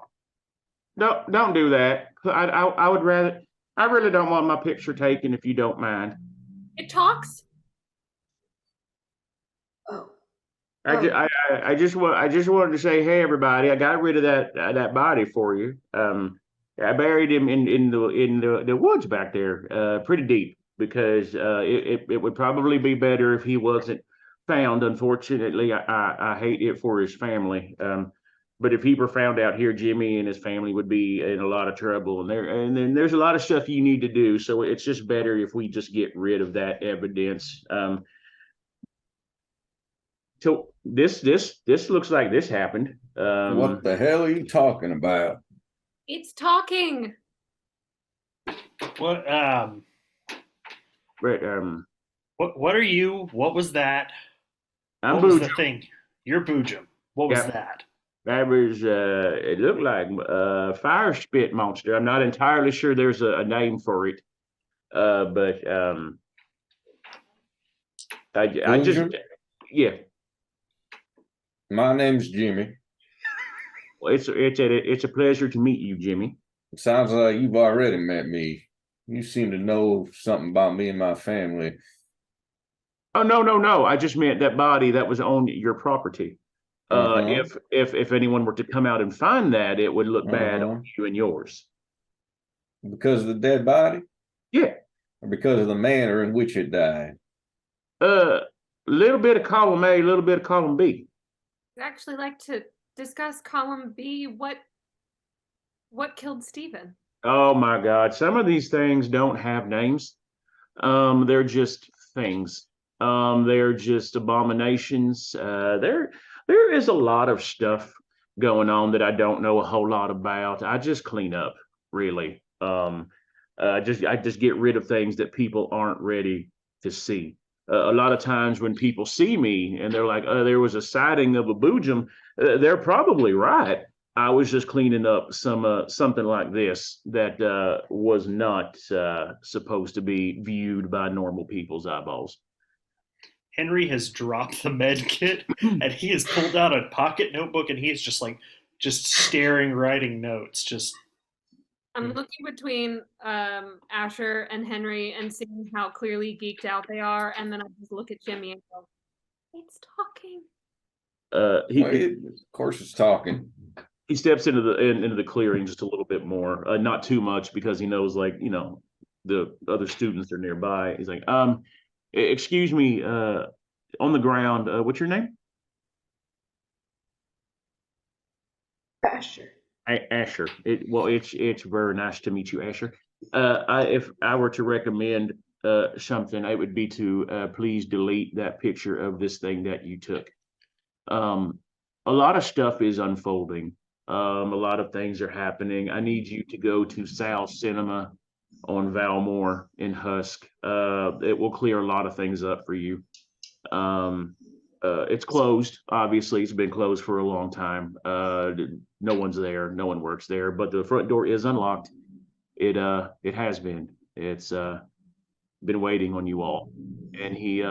do that. I would rather. I really don't want my picture taken if you don't mind. It talks. Oh. I just wanted to say, hey everybody, I got rid of that body for you. I buried him in the woods back there, pretty deep, because it would probably be better if he wasn't found. Unfortunately, I hate it for his family. But if he were found out here, Jimmy and his family would be in a lot of trouble. And then there's a lot of stuff you need to do. So it's just better if we just get rid of that evidence. So this looks like this happened. What the hell are you talking about? It's talking. What But what are you? What was that? I'm What was the Boojum. thing? You're Boojum. What was Yeah. that? That was it looked like a fire spit monster. I'm not entirely sure there's a name for it. But I just Boojum? yeah. My name's Jimmy. Well, it's a pleasure to meet you, Jimmy. It sounds like you've already met me. You seem to know something about me and my family. Oh no. I just meant that body that was on your property. Uh-huh. If anyone were to come out and find that, it would look bad on you and yours. Because of the dead body? Yeah. Or because of the manner in which it died? Little bit of column A, little bit of column B. I'd actually like to discuss column B. What killed Stephen? Oh my God. Some of these things don't have names. They're just things. They're just abominations. There is a lot of stuff going on that I don't know a whole lot about. I just clean up, really. I just get rid of things that people aren't ready to see. A lot of times when people see me and they're like, "Oh, there was a sighting of a Boojum," they're probably right. I was just cleaning up something like this that was not supposed to be viewed by normal people's eyeballs. Henry has dropped the med kit and he has pulled out a pocket notebook and he is just staring, writing notes. I'm looking between Asher and Henry and seeing how clearly geeked out they are, and then I just look at Jimmy and go, "It's talking." Of course it's talking. He steps into the clearing just a little bit more, not too much, because he knows, like, the other students are nearby. He's like, excuse me, on the ground, what's your name? Asher. Asher. It's very nice to meet you, Asher. If I were to recommend something, it would be to please delete that picture of this thing that you took. A lot of stuff is unfolding. A lot of things are happening. I need you to go to Sal Cinema on Valmore in Husk. It will clear a lot of things up for you. It's closed. Obviously, it's been closed for a long time. No one's there. No one works there. But the front door is unlocked. It has been. It's been waiting on you all. And he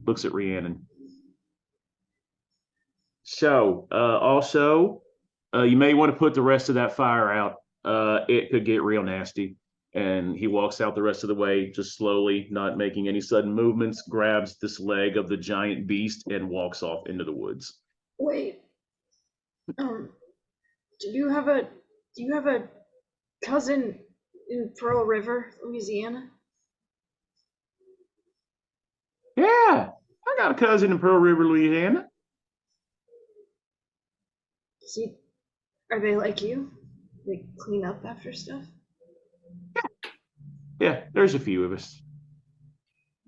looks at Rhiannon. So, also, you may want to put the rest of that fire out. It could get real nasty. And he walks out the rest of the way, just slowly, not making any sudden movements, grabs this leg of the giant beast and walks off into the woods. Wait. Do you have a cousin in Pearl River, Louisiana? Yeah, I got a cousin in Pearl River, Louisiana. See, are they like you? They clean up after stuff? Yeah, there's a few of us.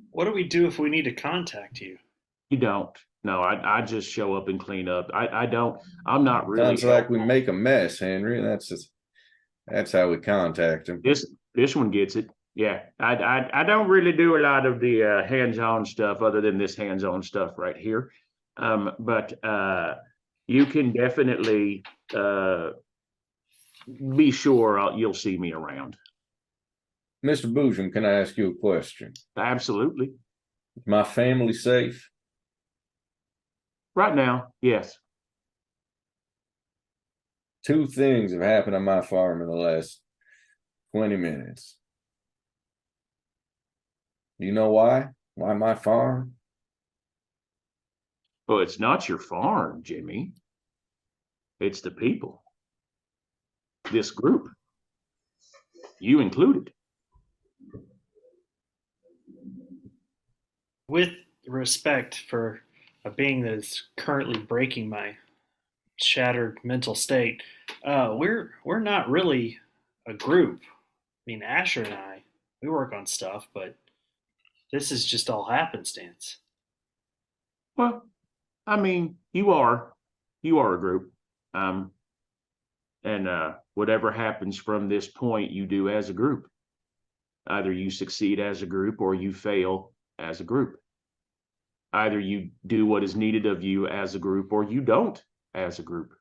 What do we do if we need to contact you? You don't. No, I just show up and clean up. I don't. I'm not really Sounds like we helpful. make a mess, Henry. That's how we contact him. This one gets it. Yeah, I don't really do a lot of the hands-on stuff other than this hands-on stuff right here. But you can definitely be sure you'll see me around. Mr. Boojum, can I ask you a question? Absolutely. Is my family safe? Right now, yes. Two things have happened on my farm in the last 20 minutes. Do you know why? Why my farm? Well, it's not your farm, Jimmy. It's the people. This group. You included. With respect for a being that is currently breaking my shattered mental state, we're not really a group. I mean, Asher and I, we work on stuff, but this is just all happenstance. Well, I mean, you are a group. Um, and whatever happens from this point, you do as a group. Either you succeed as a group or you fail as a group. Either you do what is needed of you as a group or you don't as a group.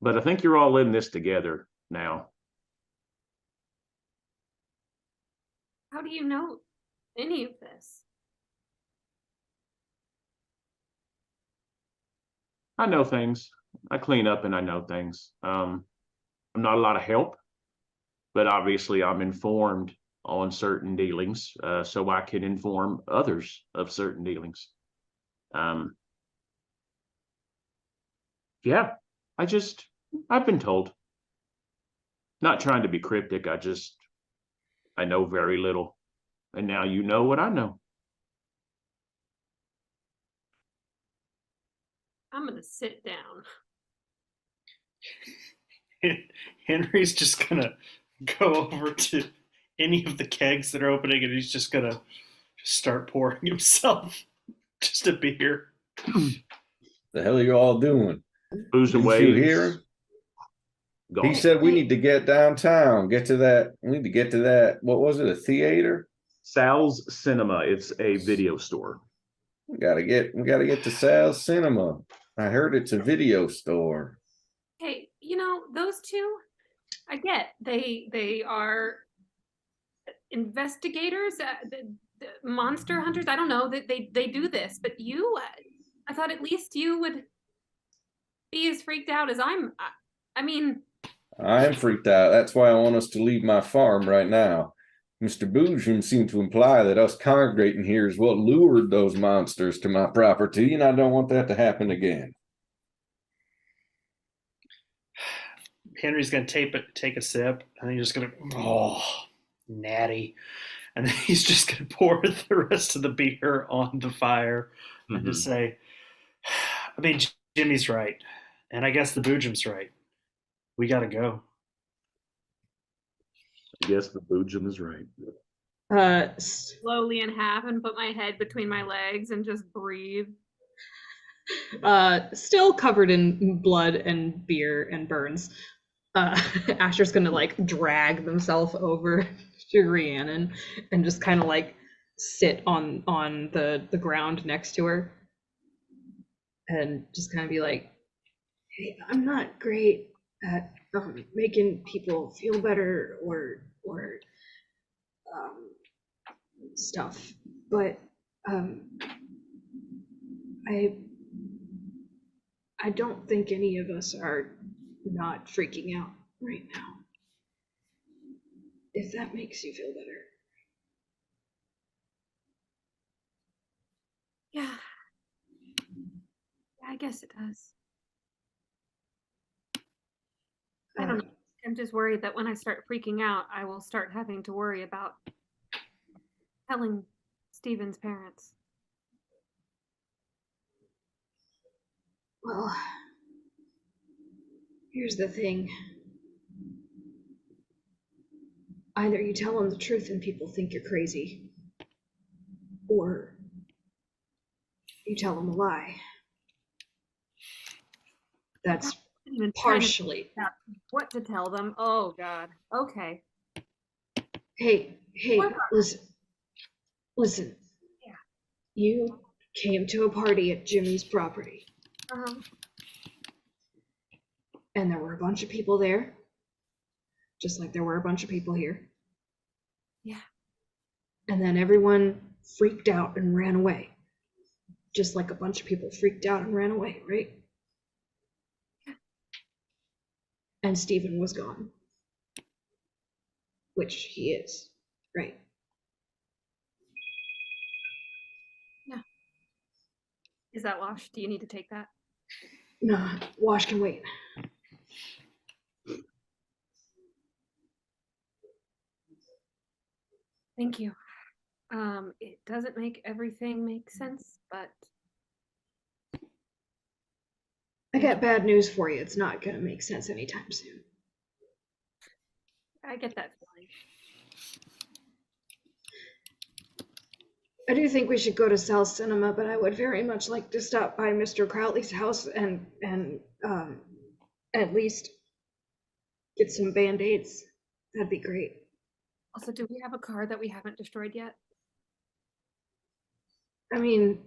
But I think you're all in this together now. How do you know any of this? I know things. I clean up and I know things. I'm not a lot of help, but obviously I'm informed on certain dealings, so I can inform others of certain dealings. Yeah, I've been told. Not trying to be cryptic, I know very little. And now you know what I know. I'm gonna sit down. Henry's just gonna go over to any of the kegs that are opening and he's just gonna start pouring himself just a beer. The hell are you all doing? Booze and Didn't you hear waves. him? Gone. He said we need to get downtown, get to that. We need to get to that. What was it? A theater? Sal's Cinema. It's a video store. We gotta get to Sal's Cinema. I heard it's a video store. Hey, you know, those two, I get they are investigators, the monster hunters. I don't know that they do this, but you, I thought at least you would be as freaked out as I mean, I am freaked out. That's why I want us to leave my farm right now. Mr. Boojum seemed to imply that us congregating here is what lured those monsters to my property, and I don't want that to happen again. Henry's gonna take a sip, and he's just gonna, oh, natty, and then he's just gonna pour the rest of the beer on the fire and just say, I mean, Jimmy's right, and I guess the Boojum's right. We gotta go. I guess the Boojum is right. slowly in half and put my head between my legs and just breathe. Still covered in blood and beer and burns. Asher's gonna like drag themselves over to Rhiannon and just kind of like sit on the ground next to her and just kind of be like, hey, I'm not great at making people feel better or stuff, but I don't think any of us are not freaking out right now. If that makes you feel better. Yeah. I guess it does. I'm just worried that when I start freaking out, I will start having to worry about telling Steven's parents. Well, here's the thing. Either you tell them the truth and people think you're crazy, or you tell them a lie. That's Even trying to partially. figure out what to tell them. Oh God. Okay. Hey, What? listen. Yeah. You came to a party at Jimmy's property, Uh-huh. and there were a bunch of people there, just like there were a bunch of people here. Yeah. And then everyone freaked out and ran away, just like a bunch of people freaked out and ran away, right? And Stephen was gone, which he is, right? Is that Wash? Do you need to take that? No, Wash can wait. Thank you. It doesn't make everything make sense, but I got bad news for you. It's not gonna make sense anytime soon. I get that feeling. I do think we should go to South Cinema, but I would very much like to stop by Mr. Crowley's house and at least get some Band-Aids. That'd be great. Also, do we have a car that we haven't destroyed yet? I mean,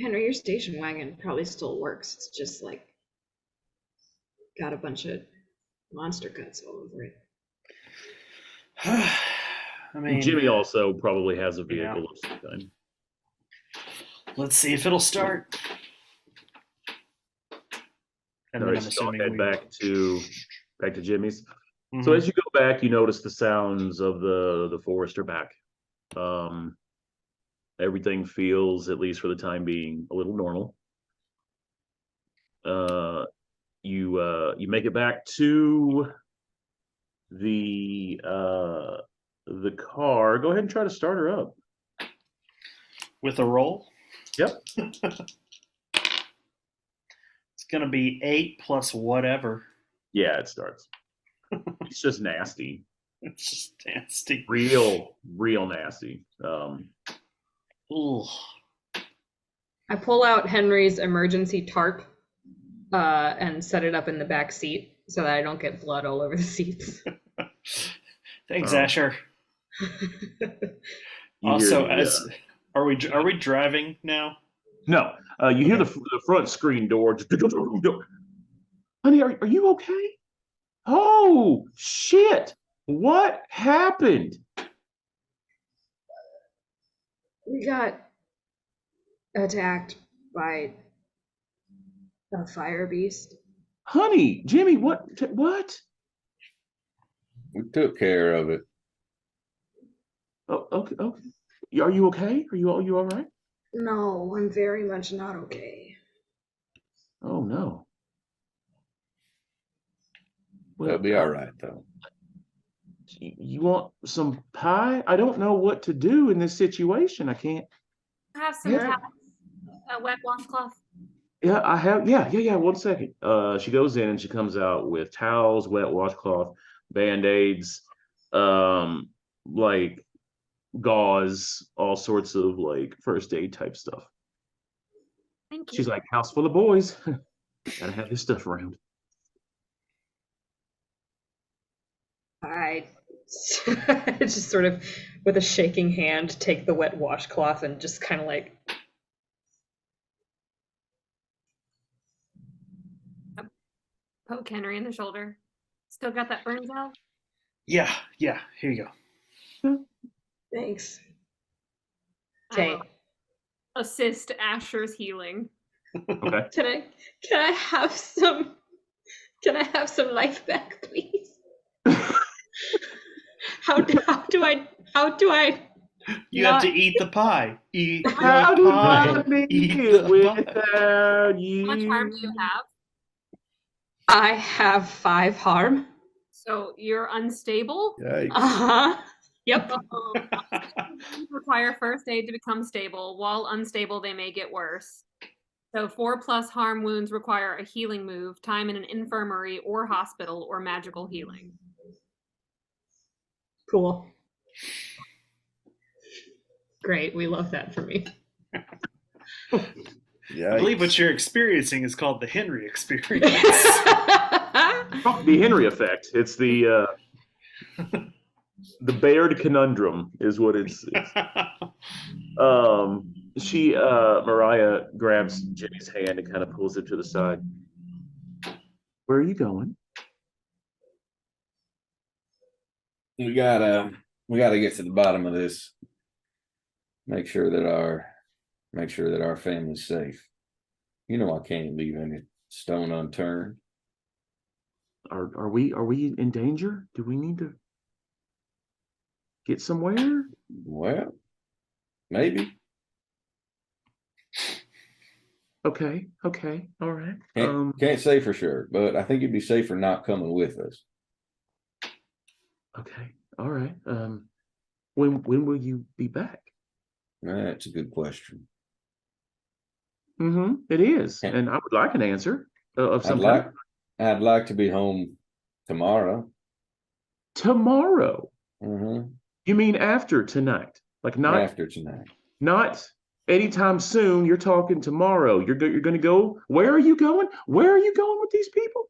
Henry, your station wagon probably still works. It's just like got a bunch of monster cuts all over it. I mean, Jimmy also probably has a vehicle Yeah. of some kind. let's see if it'll start. And All then right, I'm so I'll assuming head we back to Jimmy's. Mhm. So as you go back, you notice the sounds of the forest are back. Everything feels, at least for the time being, a little normal. You make it back to the car. Go ahead and try to start her up. with a roll. Yep. It's gonna be 8 plus whatever. Yeah, it starts. It's just nasty. It's just nasty. Real nasty. Ooh. I pull out Henry's emergency tarp and set it up in the back seat so that I don't get blood all over the seats. Thanks, Oh. Asher. You Also, hear the, are we driving now? no, you hear the front screen door. Honey, are you okay? Oh shit! What happened? We got attacked by a fire beast. Honey, Jimmy, what? We took care of it. Oh, okay. Are you okay? Are you all right? No, I'm very much not okay. Oh no. We'll be all right though. You want some pie? I don't know what to do in this situation. I can't. Have some Yeah. towels, a wet washcloth. Yeah, I have. Yeah. 1 second. She goes in and she comes out with towels, wet washcloth, Band-Aids, like gauze, all sorts of like first aid type stuff. Thank you. She's like, house full of boys. Gotta have this stuff around. I just sort of, with a shaking hand, take the wet washcloth and just kind of like. Poke Henry in the shoulder. Still got that burn out? Yeah. Here you go. Thanks. I Okay. will assist Asher's healing. Okay. Can I have some life back, please? How do I You have to eat the pie. Eat the How do I pie. live Eat the pie. without you? How much harm do you have? I have 5 harm. So you're unstable. Yikes. Uh-huh. Yep. Require first aid to become stable. While unstable, they may get worse. So 4+ harm wounds require a healing move, time in an infirmary or hospital, or magical healing. Cool. Great. We love that for me. I believe what you're experiencing is called the Henry experience. The Henry effect. It's the Baird conundrum is what it's. Mariah grabs Jimmy's hand and kind of pulls it to the side. Where are you going? We gotta get to the bottom of this. Make sure that our family's safe. You know I can't leave any stone unturned. Are we in danger? Do we need to get somewhere? Well, maybe. Okay, all right. Can't say for sure, but I think it'd be safer not coming with us. Okay, all right. When will you be back? That's a good question. It is, Yeah. and I would like an answer of some kind. I'd like to be home tomorrow. Tomorrow? Mm-hmm. You mean after tonight? Like not After tonight. Not anytime soon. You're talking tomorrow. You're going to go. Where are you going? Where are you going with these people?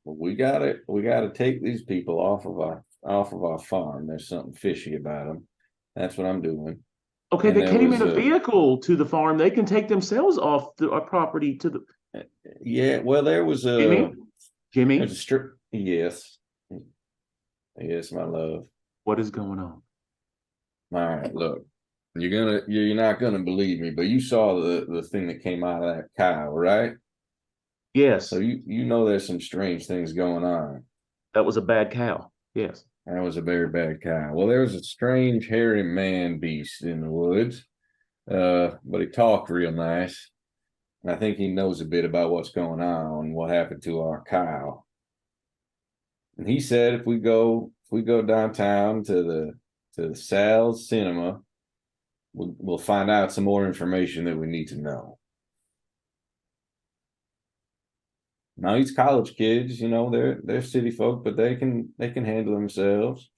We gotta take these people off of our farm. There's something fishy about them. That's what I'm doing. Okay, And they there came in was a vehicle to the farm. They can take themselves off our property to the. Yeah, well, there was Jimmy, there's a strip. Yes, my love. what is going on? All right, look, you're not gonna believe me, but you saw the thing that came out of that cow, right? Yes, So you know there's some strange things going on. that was a bad cow. Yes. That was a very bad cow. Well, there was a strange hairy man beast in the woods, but he talked real nice. And I think he knows a bit about what's going on, what happened to our cow. And he said if we go downtown to the Sal's Cinema, we'll find out some more information that we need to know. Now these college kids, you know, they're city folk, but they can handle themselves.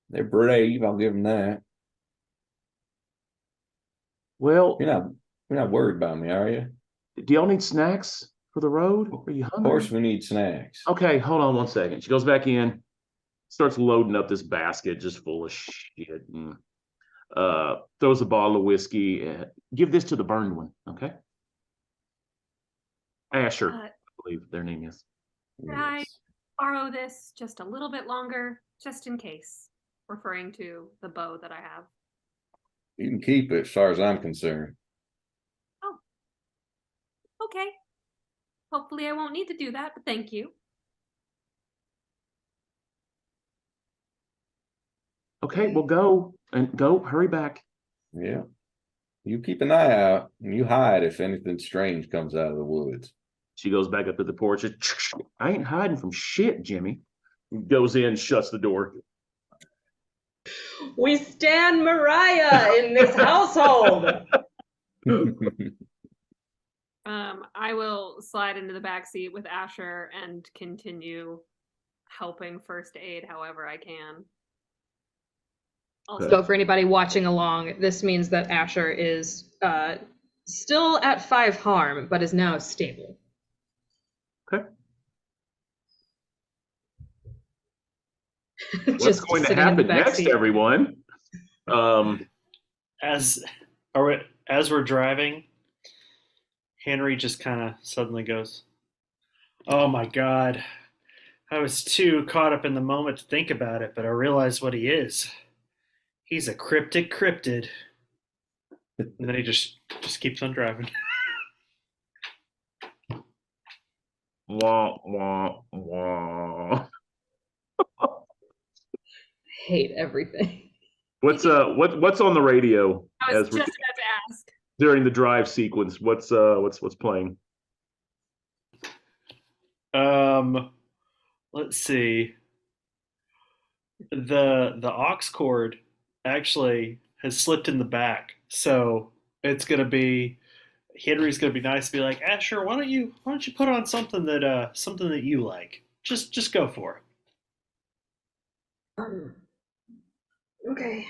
They're brave, I'll give them that. Well, You're not worried about me, are you? do y'all need snacks for the road? Are you Of hungry? course we need snacks. Okay, hold on 1 second. She goes back in, starts loading up this basket just full of shit, and throws a bottle of whiskey. Give this to the burned one, okay? Asher, I believe their name is. Can I borrow this just a little bit longer, just in case? Referring to the bow that I have. You can keep it as far as I'm concerned. Okay. Hopefully I won't need to do that, but thank you. Okay, well go, hurry back. Yeah. You keep an eye out and you hide if anything strange comes out of the woods. She goes back up to the porch. I ain't hiding from shit, Jimmy. Goes in, shuts the door. We stand Mariah in this household. I will slide into the back seat with Asher and continue helping first aid however I can. So for anybody watching along, this means that Asher is still at 5 harm, but is now stable. Okay. What's going to happen next, everyone? As we're driving, Henry just kind of suddenly goes, "Oh my God, I was too caught up in the moment to think about it, but I realized what he is. He's a cryptic cryptid." And then he just keeps on driving. Wah, wah, wah. Hate everything. What's on the radio I was just about to ask. During the drive sequence? What's playing? let's see. The aux cord actually has slipped in the back, so it's gonna be Henry's gonna be nice to be like, Asher, why don't you put on something that you like? Just go for it. Um, okay.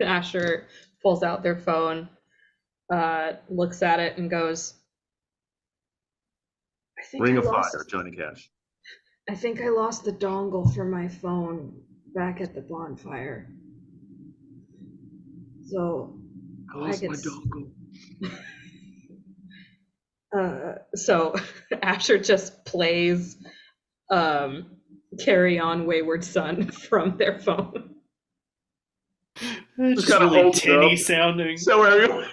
Asher pulls out their phone, looks at it, and goes, I think Ring I of lost. Fire, Johnny Cash. I think I lost the dongle for my phone back at the bonfire. So I can. So Asher just plays Carry On Wayward Son from their phone. It's just kinda really holds it tinny up. sounding. So everyone.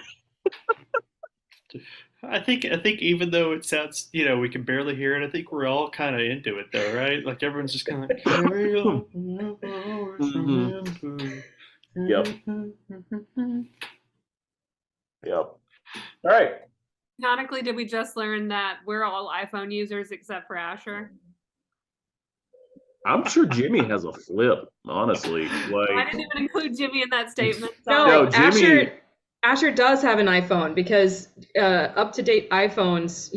I think even though it sounds, we can barely hear it, I think we're all kind of into it though, right? Like everyone's just kind of like, carry on. Yep. Yep. All right. Canonically, did we just learn that we're all iPhone users except for Asher? I'm sure Jimmy has a flip, honestly. I Like, didn't even include Jimmy in that statement. No, No, Jimmy- Asher does have an iPhone because up-to-date iPhones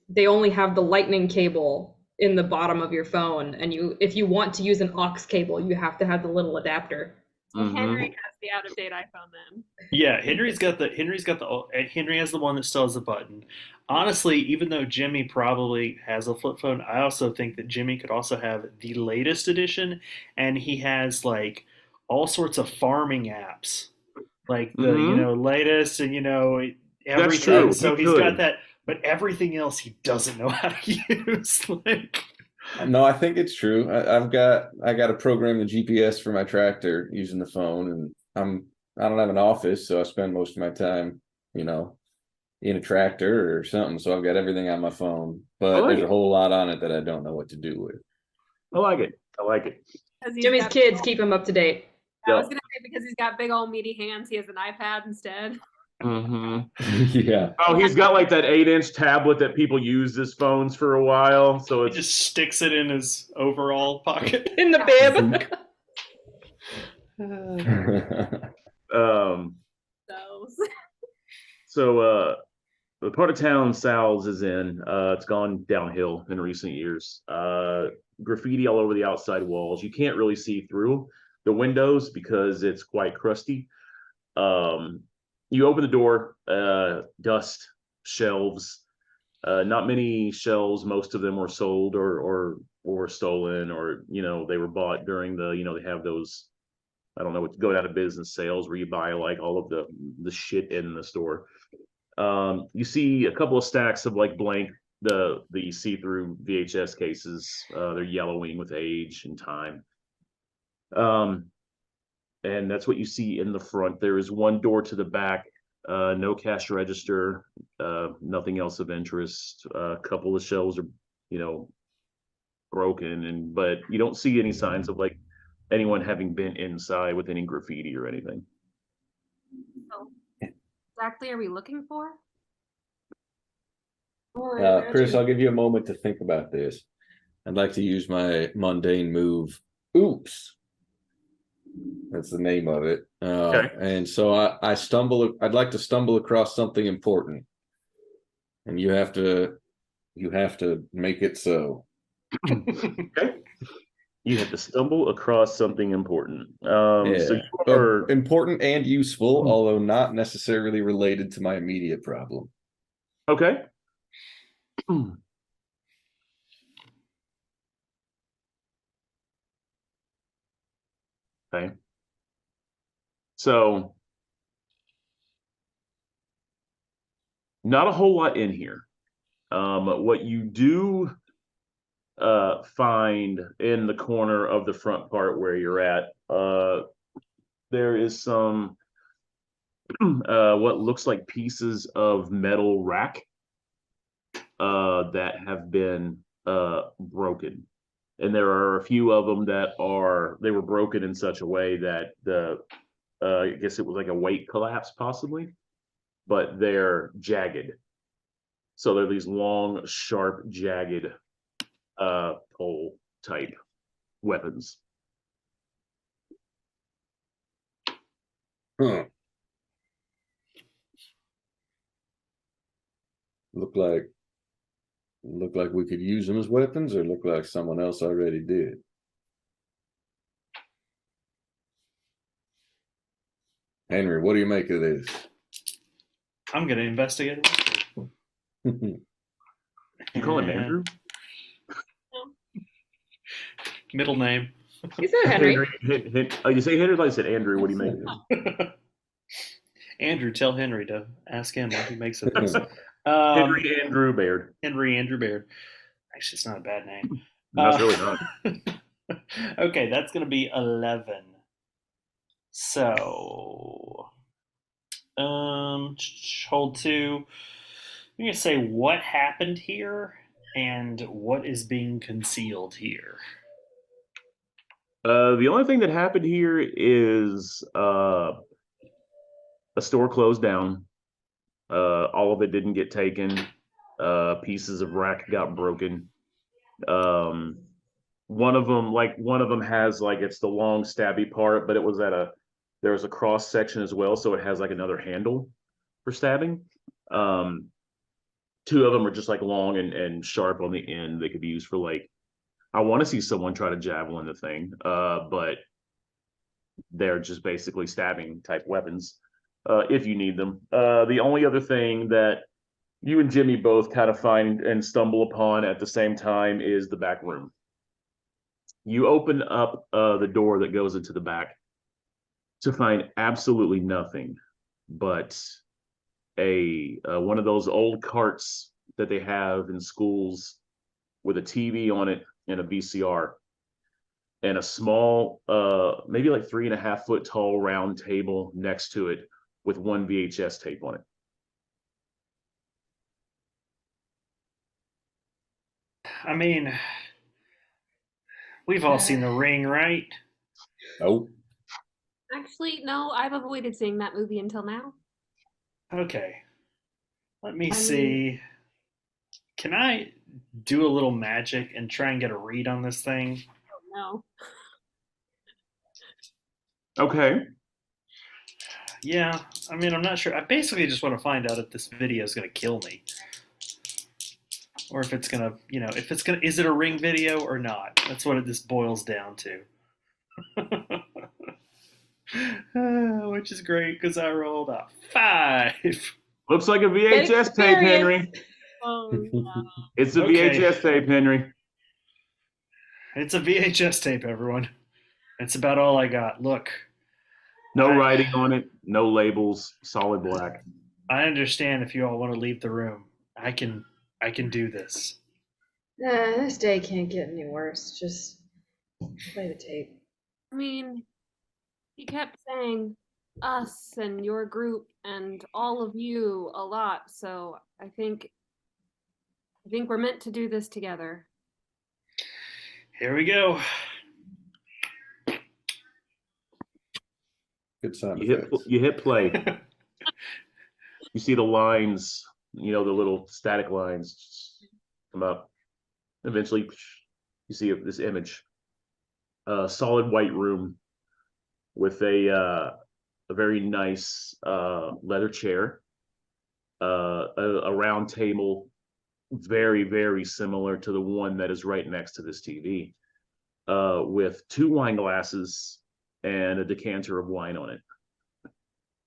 they only have the lightning cable in the bottom of your phone, and if you want to use an aux cable, you have to have the little adapter. So Mhm. Henry has the out-of-date iPhone then. Yeah, Henry has the one that still has the button. Honestly, even though Jimmy probably has a flip phone, I also think that Jimmy could also have the latest edition, and he has like all sorts of farming apps, like the Mhm. latest and everything. true. So He he's could. got that, but everything else he doesn't know how to use. Like, No, I think it's true. I got to program the GPS for my tractor using the phone, and I don't have an office, so I spend most of my time, in a tractor or something. So I've got everything on my phone, but like there's it. a whole lot on it that I don't know what to do with. I like it. I like it. 'Cause he's Jimmy's got- kids keep him up to date. I was gonna say because he's got big old meaty hands, he has an iPad instead. Mm-hmm. Yeah. Oh, he's got like that 8-inch tablet that people used as phones for a while. So he it's just sticks it in his overall pocket. In the bib. um. So The part of town Sal's is in, it's gone downhill in recent years. Graffiti all over the outside walls. You can't really see through the windows because it's quite crusty. You open the door, dust, shelves. Not many shelves. Most of them were sold or stolen, or they were bought during the they have those, I don't know, what go out of business sales where you buy like all of the shit in the store. You see a couple of stacks of like blank the see-through VHS cases. They're yellowing with age and time. And that's what you see in the front. There is one door to the back, no cash register, nothing else of interest. A couple of shelves are, broken, but you don't see any signs of like anyone having been inside with any graffiti or anything. exactly are we looking for? Chris, I'll give you a moment to think about this. I'd like to use my mundane move. Oops. That's the name of it. Okay. And so I'd like to stumble across something important. And you have to make it so. Okay. You have to stumble across something important. Yeah. So you are Important and useful, although not necessarily related to my immediate problem. okay. Okay. So not a whole lot in here. What you do find in the corner of the front part where you're at, there is some what looks like pieces of metal rack that have been broken. And there are a few of them that they were broken in such a way that I guess it was like a weight collapse possibly, but they're jagged. So they're these long, sharp, jagged pole type weapons. Huh. Look like we could use them as weapons, or look like someone else already did. Henry, what do you make of this? I'm gonna investigate it. You call him Andrew? Middle name. You said Henry. Oh, you say Henry? Like I said Andrew. What do you make of him? Andrew, tell Henry to ask him what he makes of this. Henry Andrew Baird. Henry Andrew Baird. Actually, it's not a bad name. No, it's really not. Okay, that's going to be 11. So, hold two. I'm going to say what happened here and what is being concealed here. The only thing that happened here is a store closed down. All of it didn't get taken. Pieces of rack got broken. One of them has like it's the long stabby part, but it was there was a cross section as well, so it has like another handle for stabbing. Two of them are just like long and sharp on the end. They could be used for like, I want to see someone try to javelin the thing, but they're just basically stabbing type weapons if you need them. The only other thing that you and Jimmy both kind of find and stumble upon at the same time is the back room. You open up the door that goes into the back to find absolutely nothing but a one of those old carts that they have in schools with a TV on it and a VCR and a small, maybe like 3.5 foot tall round table next to it with one VHS tape on it. I mean, we've all seen The Ring, right? Nope. Actually, no, I've avoided seeing that movie until now. Okay. Let me see. Can I do a little magic and try and get a read on this thing? No. Okay. Yeah, I mean, I'm not sure. I basically just want to find out if this video is going to kill me. Or if it's going to, if it's going to, is it a Ring video or not? That's what this boils down to. Which is great because I rolled a 5. Looks like a VHS tape, Henry. Oh, no. It's a VHS tape, Henry. It's a VHS tape, everyone. That's about all I got. Look. No writing on it, no labels, solid black. I understand if you all want to leave the room. I can do this. This day can't get any worse. Just play the tape. I mean, he kept saying us and your group and all of you a lot, so I think we're meant to do this together. Here we go. Good sound You effects. hit play. You see the lines, the little static lines come up. Eventually, you see this image. A solid white room with a very nice leather chair, a round table, very, very similar to the one that is right next to this TV, with 2 wine glasses and a decanter of wine on it.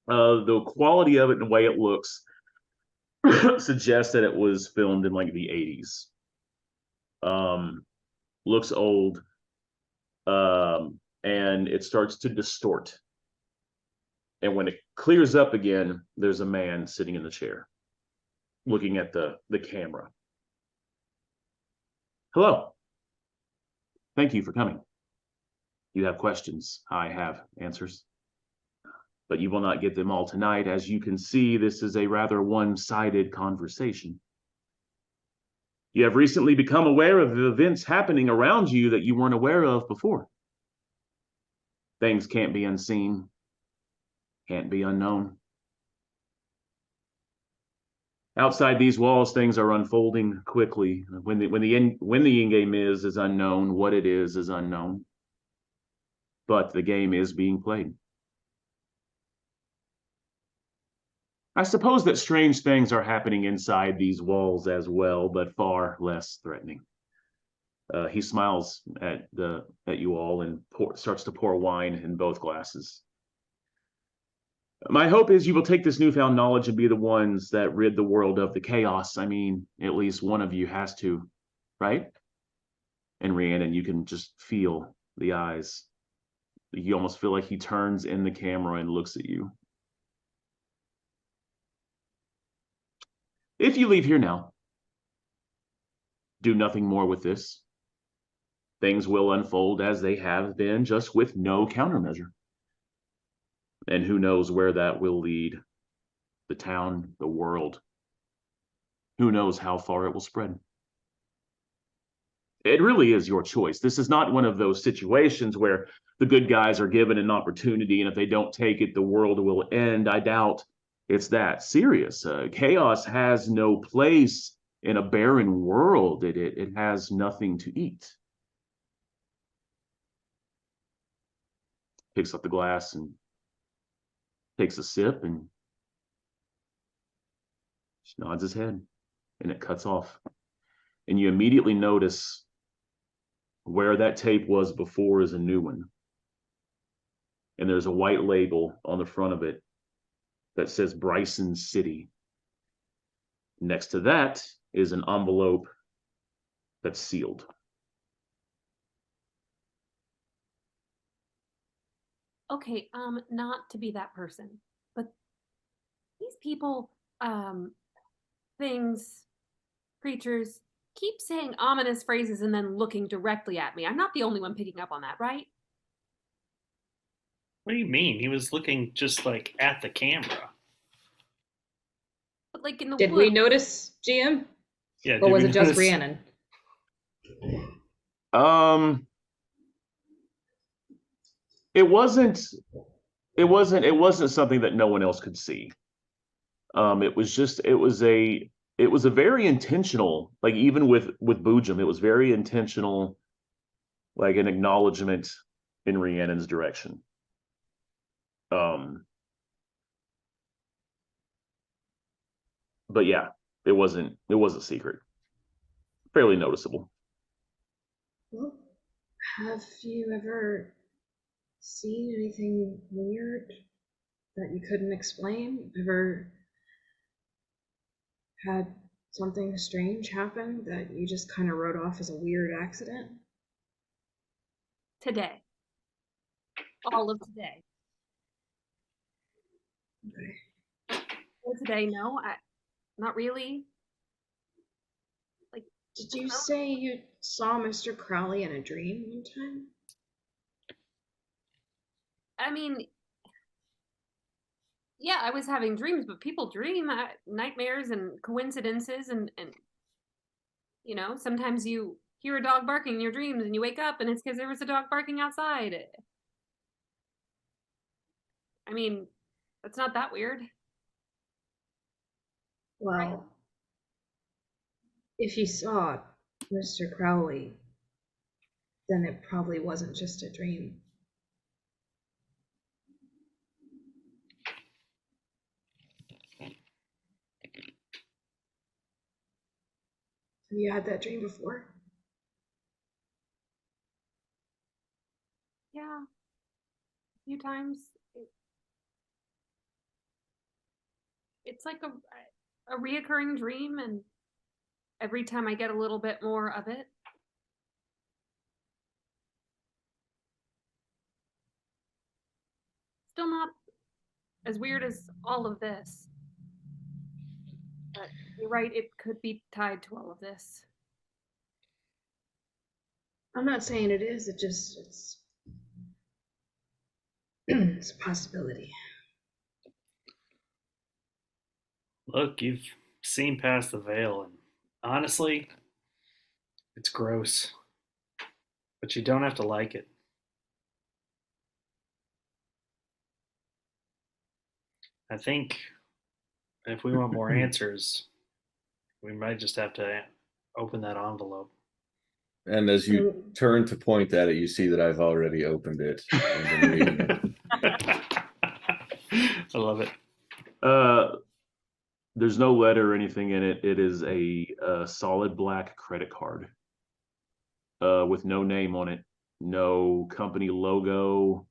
The quality of it and the way it looks suggests that it was filmed in like the 80s. Looks old, and it starts to distort. And when it clears up again, there's a man sitting in the chair, looking at the camera. Hello. Thank you for coming. You have questions. I have answers. But you will not get them all tonight. As you can see, this is a rather one-sided conversation. You have recently become aware of the events happening around you that you weren't aware of before. Things can't be unseen, can't be unknown. Outside these walls, things are unfolding quickly. When the end game is unknown. What it is unknown. But the game is being played. I suppose that strange things are happening inside these walls as well, but far less threatening. He smiles at you all and starts to pour wine in both glasses. My hope is you will take this newfound knowledge and be the ones that rid the world of the chaos. I mean, at least one of you has to, right? And Rhiannon, you can just feel the eyes. You almost feel like he turns in the camera and looks at you. If you leave here now, do nothing more with this, things will unfold as they have been, just with no countermeasure. And who knows where that will lead the town, the world. Who knows how far it will spread. It really is your choice. This is not one of those situations where the good guys are given an opportunity, and if they don't take it, the world will end. I doubt it's that serious. Chaos has no place in a barren world. It has nothing to eat. Picks up the glass and takes a sip and just nods his head, and it cuts off. And you immediately notice where that tape was before is a new one. And there's a white label on the front of it that says Bryson City. Next to that is an envelope that's sealed. Okay, not to be that person, but these people, things, creatures, keep saying ominous phrases and then looking directly at me. I'm not the only one picking up on that, right? What do you mean? He was looking just like at the camera. But like in the Did woods. we notice, GM? Yeah. Or did was we it just notice- Rhiannon? It wasn't something that no one else could see. It was a very intentional, like even with Boojum, it was very intentional, like an acknowledgement in Rhiannon's direction. But yeah, it wasn't secret. Fairly noticeable. Well, have you ever seen anything weird that you couldn't explain? Ever had something strange happen that you just kind of wrote off as a weird accident? Today. All of today. Okay. Well, today, no, not really. Like, Did you say you saw Mr. Crowley in a dream one time? I mean, yeah, I was having dreams, but people dream nightmares and coincidences, and you know, sometimes you hear a dog barking in your dreams and you wake up and it's because there was a dog barking outside. I mean, that's not that weird. Well, if you saw Mr. Crowley, then it probably wasn't just a dream. Have you had that dream before? Yeah, a few times. It's like a reoccurring dream, and every time I get a little bit more of it. Still not as weird as all of this. But you're right, it could be tied to all of this. I'm not saying it is, it's it's a possibility. Look, you've seen past the veil, and honestly, it's gross. But you don't have to like it. I think if we want more answers, We might just have to open that envelope. And as you turn to point at it, you see that I've already opened it. And been reading it. I love it. There's no letter or anything in it. It is a solid black credit card with no name on it, no company logo.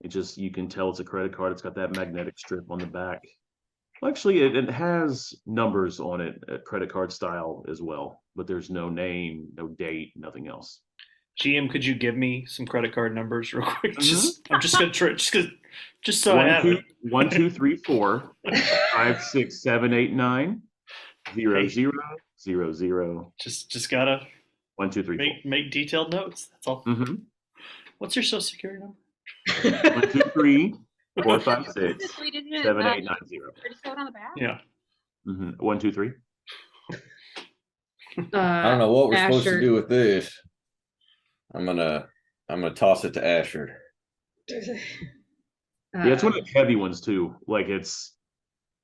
It just, you can tell it's a credit card. It's got that magnetic strip on the back. Actually, it has numbers on it, credit card style as well, but there's no name, no date, nothing else. GM, could you give me some credit card numbers real quick? Mhm. I'm just gonna try, just so I have it. 1, 2, 3, 4, 5, 6, 7, 8, 9, 0, 0, 0, 0. Just gotta 1, 2, 3, 4. make detailed notes. That's all. Mm-hmm. What's your social security number? 1, 2, 3, 4, 5, 6, Is it 3-digit, 7, 8, 9, 0. pretty code on the back? Yeah. 1, 2, 3. I don't know what we're supposed to Asher. do with this. I'm gonna toss it to Asher. Yeah, it's one of the heavy ones too. Like it's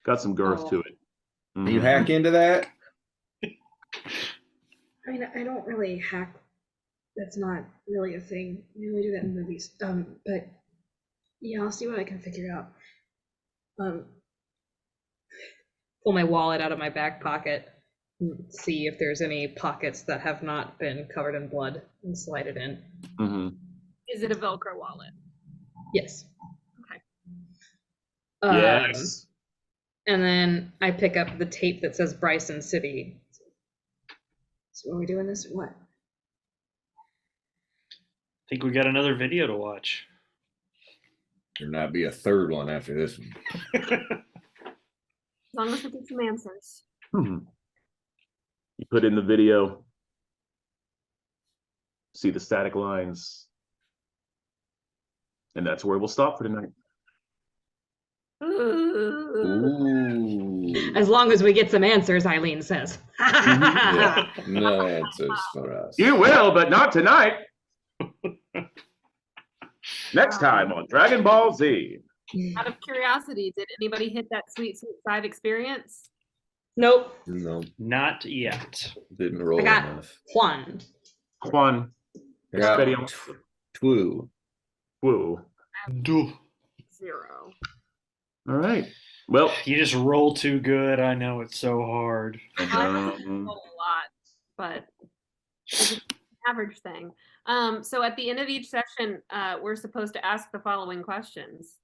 got some girth Oh. to it. Can you Mhm. hack into that? I mean, I don't really hack. That's not really a thing. We only do that in movies. But yeah, I'll see what I can figure out. Pull my wallet out of my back pocket, and see if there's any pockets that have not been covered in blood, and slide it in. Mhm. Is it a Velcro wallet? Yes. Okay. Yes. And then I pick up the tape that says Bryson City. So are we doing this or what? I think we got another video to watch. There not be a third one after this one. As long as we get some answers. Mhm. You put in the video, see the static lines, and that's where we'll stop for tonight. Ooh. As long as we get some answers, Eileen says. Yeah. No answers for us. You will, but not tonight. Next time on Dragon Ball Z. Out of curiosity, did anybody hit that Sweet Sweet 5 experience? Nope. No, Not yet. didn't roll I got enough. Juan. Juan. I got Expedion. Two. Woo. Duh. 0. All right. Well, You just roll too good. I know it's so hard. I rolled a lot, but it's an average thing. So at the end of each session, we're supposed to ask the following questions.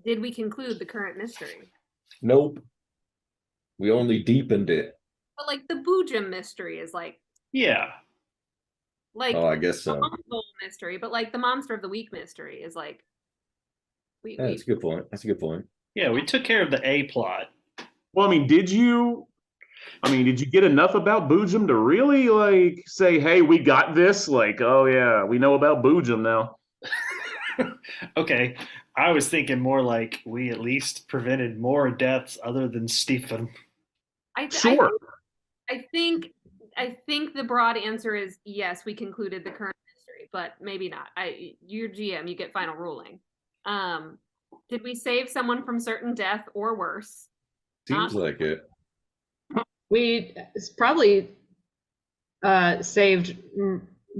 Did we conclude the current mystery? Nope. We only deepened it. But like the Boojum mystery is like Yeah. Oh, I guess the so. Mongol mystery, but like the Monster of the Week mystery is like Yeah, that's a good point. That's a good point. Yeah, we took care of the A plot. well, I mean, did you get enough about Boojum to really like say, hey, we got this? Like, oh yeah, we know about Boojum now. Okay, I was thinking more like we at least prevented more deaths other than Stephen. Sure. I think the broad answer is yes, we concluded the current mystery, but maybe not. You're GM, you get final ruling. Did we save someone from certain death or worse? Seems like it. We probably saved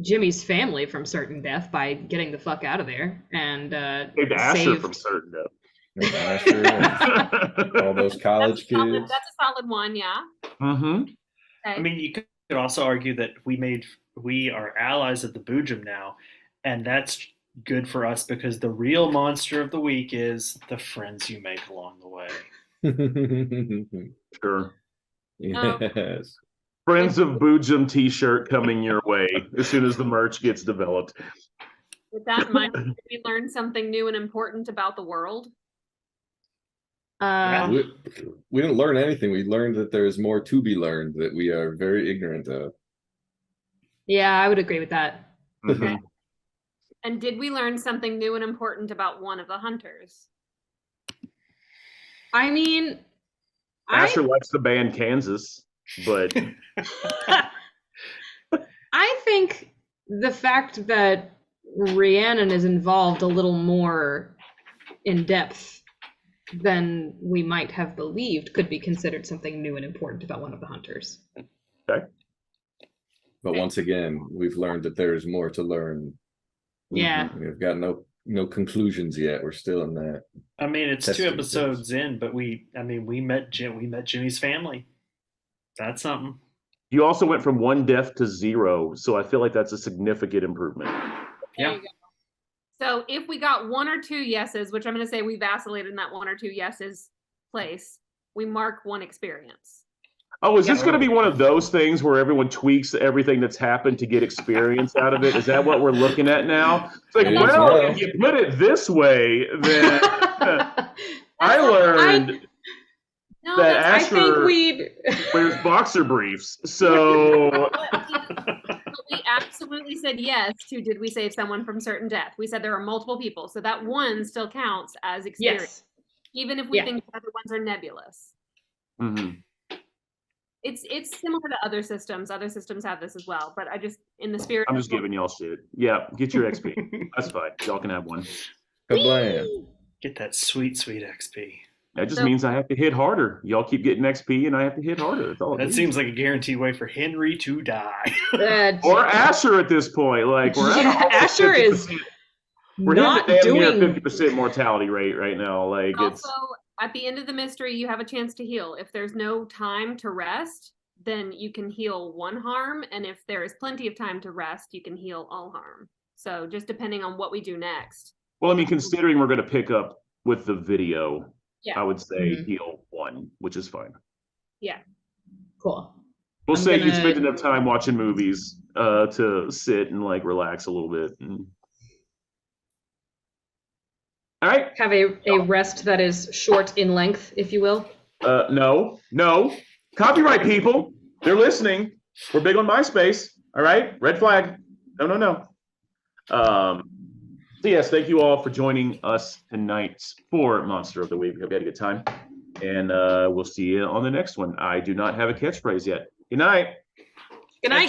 Jimmy's family from certain death by getting the fuck out of there, and Saved Asher from certain death. Asher and all those college That's kids. a solid one, yeah. Mm-hmm. Okay. I mean, you could also argue that we are allies of the Boojum now, and that's good for us because the real monster of the week is the friends you make along the way. Sure. Yes. Friends of Boojum t-shirt coming your way as soon as the merch gets developed. With that in mind, did we learn something new and important about the world? We didn't learn anything. We learned that there's more to be learned that we are very ignorant of. Yeah, I would agree with that. Mhm. And did we learn something new and important about one of the hunters? I mean, Asher likes the band Kansas, but I think the fact that Rhiannon is involved a little more in depth than we might have believed could be considered something new and important about one of the hunters. But once again, we've learned that there is more to learn. Yeah. We've got no conclusions yet. We're still in that. I mean, it's Testing 2 episodes in, but we met Jimmy's family. That's something. You also went from 1 death to 0, so I feel like that's a significant improvement. There Yeah. you go. So if we got 1 or 2 yeses, which I'm going to say we vacillated in that 1 or 2 yeses place, we mark 1 experience. Oh, is this Yeah. going to be one of those things where everyone tweaks everything that's happened to get experience out of it? Is that what we're looking at now? It's like, It is well, now. if you put it this way, then I learned No, that I think Asher we'd. wears boxer briefs. So But we absolutely said yes to did we save someone from certain death? We said there are multiple people, so that 1 still counts as experience, Yes. even if we Yeah. think the other ones are nebulous. Mhm. It's similar to other systems. Other systems have this as well, but I just in the spirit. I'm of just giving y'all shit. Yeah, get your XP. That's fine. Y'all can have 1. Kablam. Get that sweet XP. That just So- means I have to hit harder. Y'all keep getting XP, and I have to hit harder. That's all. it That means. seems like a guaranteed way for Henry to die. Or Asher at this point. Like we're at Yeah, almost Asher is 50%. We're not hitting a damn near doing. 50% mortality rate right now. Like it's Also, at the end of the mystery, you have a chance to heal. If there's no time to rest, then you can heal 1 harm, and if there is plenty of time to rest, you can heal all harm. So just depending on what we do next. well, I mean, considering we're going to pick up with the video, Yeah. I would say Mhm. heal 1, which is fine. Cool. We'll I'm say you gonna- spent enough time watching movies to sit and like relax a little bit. All right. Have a rest that is short in length, if you will. No. Copyright people, they're listening. We're big on MySpace. All right. Red flag. No. So yes, thank you all for joining us tonight for Monster of the Week. Hope you had a good time. And we'll see you on the next one. I do not have a catchphrase yet. Good night. Good night.